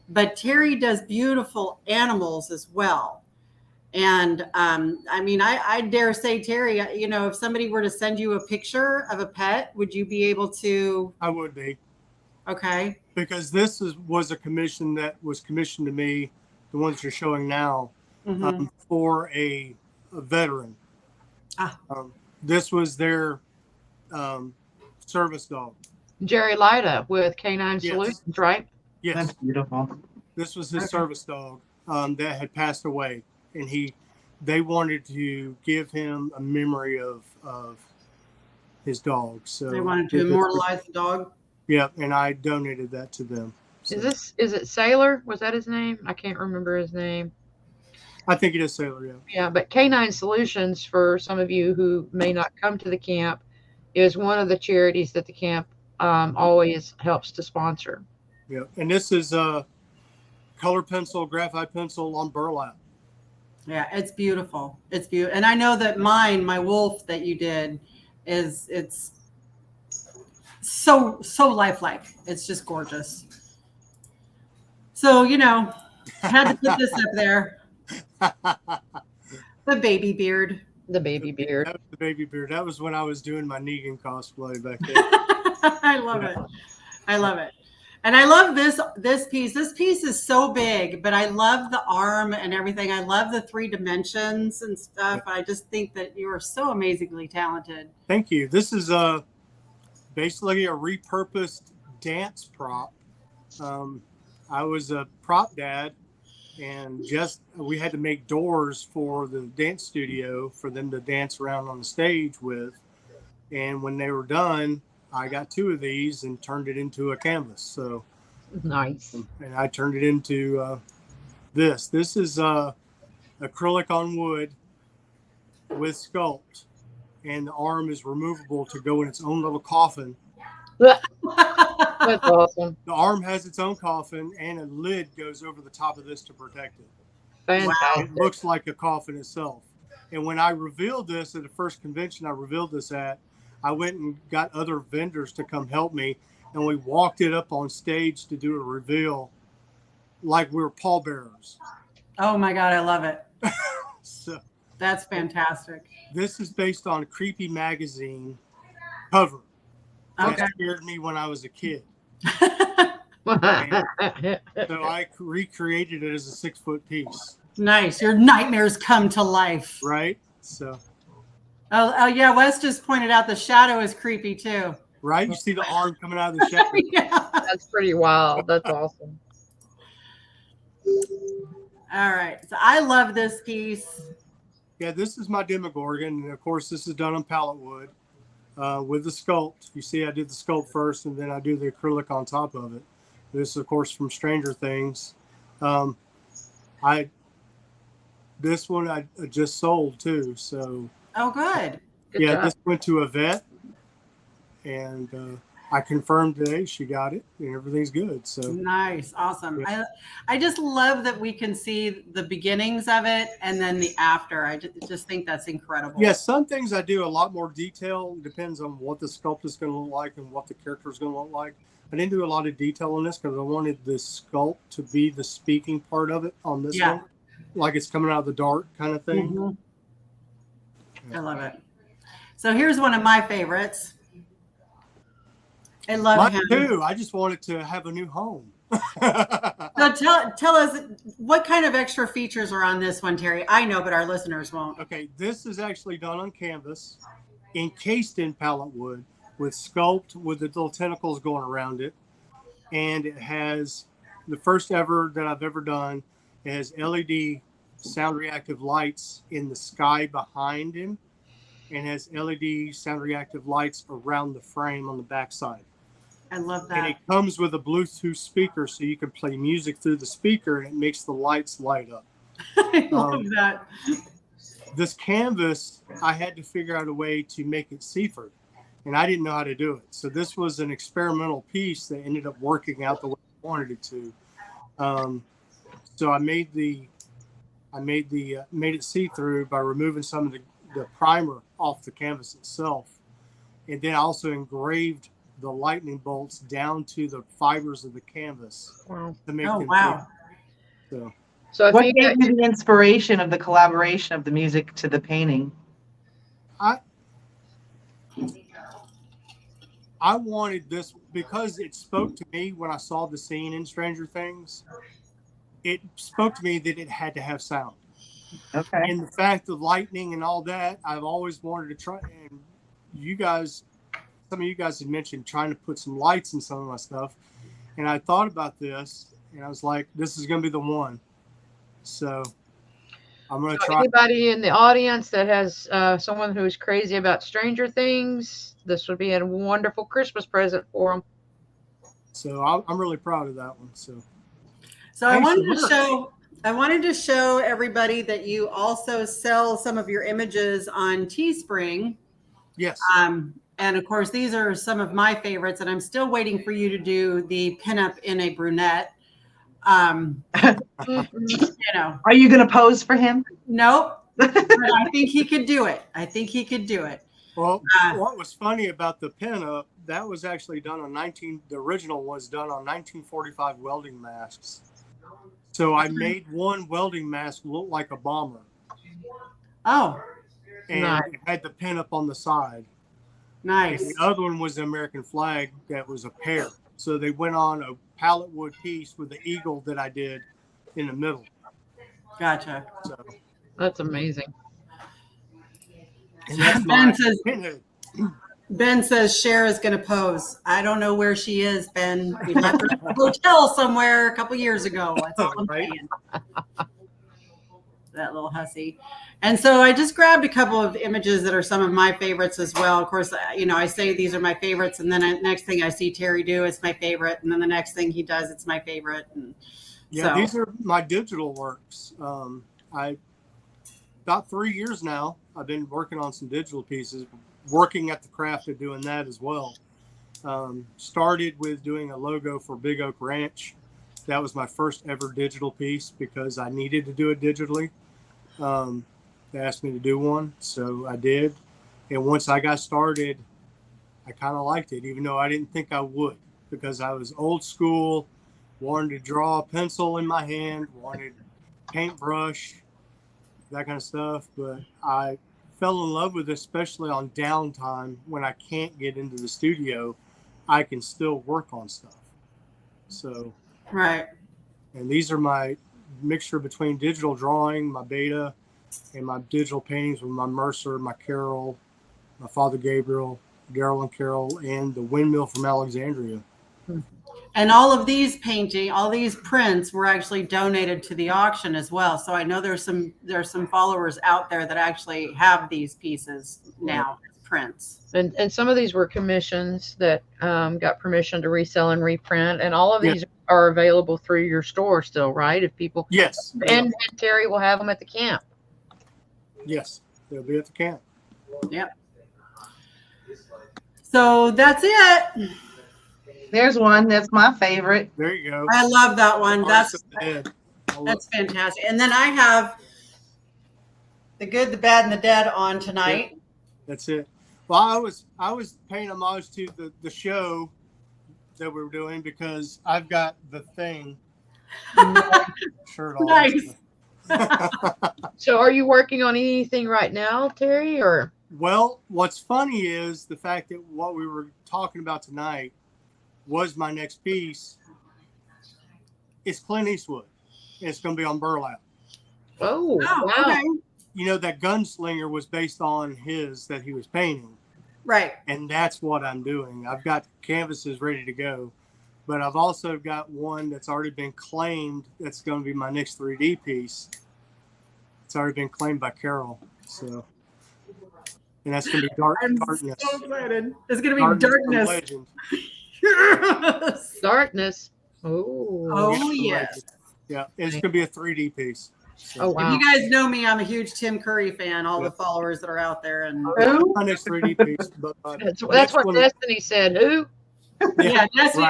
But Terry does beautiful animals as well. And I mean, I dare say, Terry, you know, if somebody were to send you a picture of a pet, would you be able to? I would be. Okay. Because this was a commission that was commissioned to me, the ones you're showing now, for a veteran. This was their service dog. Jerry Lida with Canine Yes. Solutions, right? Yes, That's beautiful. this was his service dog that had passed away, and they wanted to give him a memory of his dog. So They wanted to immortalize the dog. Yeah, and I donated that to them. So, Is it Sailor? Was that his name? I can't remember his name. I think it is Sailor. Yeah. Yeah, but Canine Solutions, for some of you who may not come to the camp, is one of the charities that the camp always helps to sponsor. Yeah, and this is color pencil, graphite pencil on burlap. Yeah, it's beautiful. It's beautiful. And I know that my wolf that you did it's so lifelike. It's just gorgeous. So, you know, had to put this up there. The baby beard. The baby beard. That was the baby beard. That was when I was doing my Negan cosplay back then. I love it. I love it. And I love this piece. This piece is so big, but I love the arm and everything. I love the 3 dimensions and stuff. I just think that you are so amazingly talented. Thank you. This is basically a repurposed dance prop. I was a prop dad, and we had to make doors for the dance studio for them to dance around on the stage with. And when they were done, I got 2 of these and turned it into a canvas. So Nice. and I turned it into this. This is acrylic on wood with sculpt, and the arm is removable to go in its own little coffin. That's awesome. The arm has its own coffin, and a lid goes over the top of this to protect it. Fantastic. It looks like a coffin itself. And when I revealed this at the first convention I revealed this at, I went and got other vendors to come help me, and we walked it up on stage to do a reveal like we were pallbearers. Oh my God, I love it. So That's fantastic. this is based on a Creepy magazine cover. Okay. That scared me when I was a kid. So I recreated it as a 6-foot piece, Nice. Your nightmares come to life. right? So, Oh, yeah. Wes just pointed out the shadow is creepy too. right? You see the arm coming out of the shadow. Yeah. That's pretty wild. That's awesome. All right. So I love this piece. Yeah, this is my Demogorgon, and of course, this is done on pallet wood with the sculpt. You see, I did the sculpt first, and then I do the acrylic on top of it. This, of course, from Stranger Things. This one I just sold too. So Oh, good. Good yeah, job. this went to a vet, and I confirmed today she got it, and everything's good. So Nice. Awesome. I just love that we can see the beginnings of it and then the after. I just think that's incredible. yeah, some things I do a lot more detail. Depends on what the sculpt is going to look like and what the character is going to look like. I didn't do a lot of detail on this because I wanted the sculpt to be the speaking part of it on this Yeah. one, like it's coming out of the dark kind of thing. Mhm. I love it. So here's one of my favorites. I love Mine him. too. I just wanted to have a new home. So tell us what kind of extra features are on this one, Terry. I know, but our listeners won't. Okay, this is actually done on canvas, encased in pallet wood, with sculpt with the little tentacles going around it. And it has the first ever that I've ever done. It has LED sound reactive lights in the sky behind him, and has LED sound reactive lights around the frame on the backside. I love And that. it comes with a Bluetooth speaker, so you can play music through the speaker, and it makes the lights light up. I love that. This canvas, I had to figure out a way to make it see-through, and I didn't know how to do it. So this was an experimental piece that ended up working out the way I wanted it to. So I made it see-through by removing some of the primer off the canvas itself, and then I also engraved the lightning bolts down to the fibers of the canvas Wow. to make Oh, them wow. fit. So So if What you gave you the inspiration of the collaboration of the music to the painting? I wanted this because it spoke to me when I saw the scene in Stranger Things. It spoke to me that it had to have sound. Okay. And the fact of lightning and all that, I've always wanted to try. And you guys, some of you guys had mentioned trying to put some lights in some of my stuff. And I thought about this and I was like, this is going to be the one. So I'm going to try. anybody in the audience that has someone who's crazy about Stranger Things, this would be a wonderful Christmas present for them. So I'm really proud of that one. So So Thanks I for wanted to show everybody that you also sell some of your images on Teespring. yes. And of course, these are some of my favorites, and I'm still waiting for you to do the pinup in a brunette. You know, Are you going to pose for him? nope. But I think he could do it. Well, Uh, what was funny about the pinup, that was actually done on the original was done on 1945 welding masks. So I made one welding mask look like a bomber Oh, and Nice. it had the pinup on the side. And nice. the other one was the American flag that was a pair. So they went on a pallet wood piece with the eagle that I did in the middle. Gotcha. So That's amazing. and that's Ben my says, pinhead. Ben says Cher is going to pose. I don't know where she is, Ben. We left her at a hotel somewhere a couple years ago. That's all I'm Right. saying. That little hussy. And so I just grabbed a couple of images that are some of my favorites as well. Of course, you know, I say these are my favorites, and then next thing I see Terry do, it's my favorite, and then the next thing he does, it's my favorite. And Yeah, so, these are my digital works. I about 3 years now. I've been working on some digital pieces, working at the craft of doing that as well. Started with doing a logo for Big Oak Ranch. That was my first ever digital piece because I needed to do it digitally. They asked me to do one, so I did. And once I got started, I kind of liked it, even though I didn't think I would, because I was old school, wanted to draw a pencil in my hand, wanted paintbrush, that kind of stuff. But I fell in love with it, especially on downtime when I can't get into the studio. I can still work on stuff. So, right. and these are my mixture between digital drawing, my beta, and my digital paintings with my Mercer, my Carol, my Father Gabriel, Daryl and Carol, and the windmill from Alexandria. And all of these all these prints were actually donated to the auction as well. So I know there's some followers out there that actually have these pieces now as prints. And some of these were commissions that got permission to resell and reprint. And all of these are available through your store still, right? If people, Yes. and Terry will have them at the camp. Yes. They'll be at the camp. Yep. So that's it. There's one. That's my favorite. There you go. I love that one. Artist of the Dead. That's fantastic. And then I have The Good, the Bad, and the Dead on tonight. That's it. Well, I was paying homage to the show that we were doing because I've got the thing shirt on. Nice. So are you working on anything right now, Terry, or? Well, what's funny is the fact that what we were talking about tonight was my next piece. It's Clint Eastwood. It's going to be on burlap. Oh, Oh, wow. okay. You know, that Gunslinger was based on his that he was painting. Right. And that's what I'm doing. I've got canvases ready to go, but I've also got one that's already been claimed. That's going to be my next 3D piece. It's already been claimed by Carol. So, and that's going to be darkness. So excited. It's going to be Darkness from darkness. Legend. Yes. Darkness. Oh. Oh, From yes. Legend. Yeah, it's going to be a 3D piece. So, Oh, wow. If you guys know me, I'm a huge Tim Curry fan, all the followers that are out there. And Who? my next 3D piece. But That's next what one- Destiny said. Who? yeah, Destiny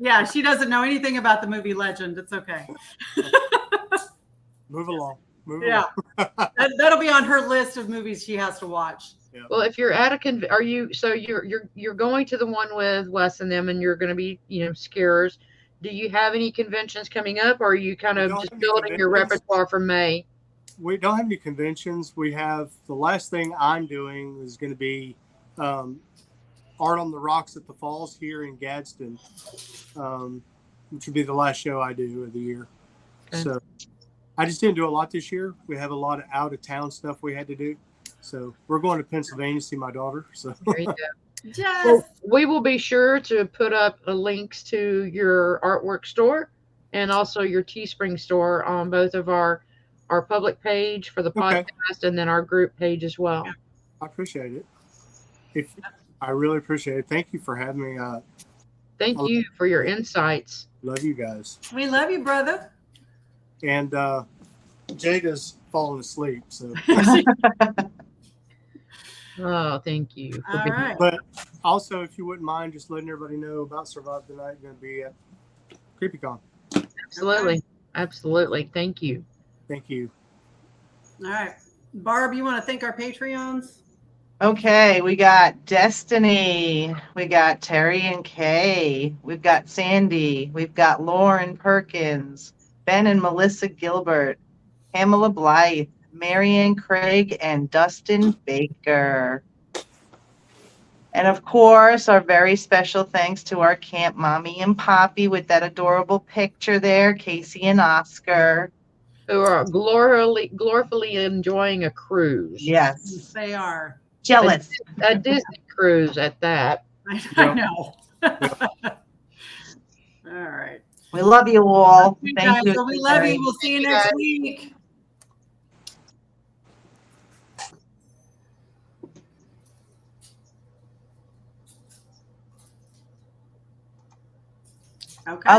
right? she doesn't know anything about the movie Legend. It's okay. Move along. Move Yeah. along. That'll be on her list of movies she has to watch. Well, if you're at a are you so you're going to the one with Wes and them, and you're going to be skiers. Do you have any conventions coming up, or are you kind We of don't just have any building your conventions. repertoire for May? We don't have any conventions. We have the last thing I'm doing is going to be Art on the Rocks at the Falls here in Gadsden, which would be the last show I do of the year. Okay. So I just didn't do a lot this year. We have a lot of out of town stuff we had to do. So we're going to Pennsylvania to see my daughter. So There you go. Yes. Well, we will be sure to put up links to your artwork store and also your Teespring store on both of our public page for the Okay. podcast and then our group page as well. I appreciate it. I really appreciate it. Thank you for having me. Thank you for your insights. Love you guys. We love you, brother. And Jada's falling asleep. So, Oh, thank you. for All being- right. but also, if you wouldn't mind just letting everybody know about Survive the Night, going to be at CreepyCon. Absolutely. Absolutely. Thank you. Thank you. All right. Barb, you want to thank our Patreons? Okay, we got Destiny, we got Terry and Kay, we've got Sandy, we've got Lauren Perkins, Ben and Melissa Gilbert, Pamela Blythe, Marianne Craig, and Dustin Baker. And of course, our very special thanks to our Camp Mommy and Poppy with that adorable picture there, Casey and Oscar. Who are gloriously enjoying a cruise. Yes, They are. jealous. A Disney cruise at that. I know. All right. We love you all. You Thank guys, you. so we love Terry. you. We'll see you Thank you, next guys. week. Okay.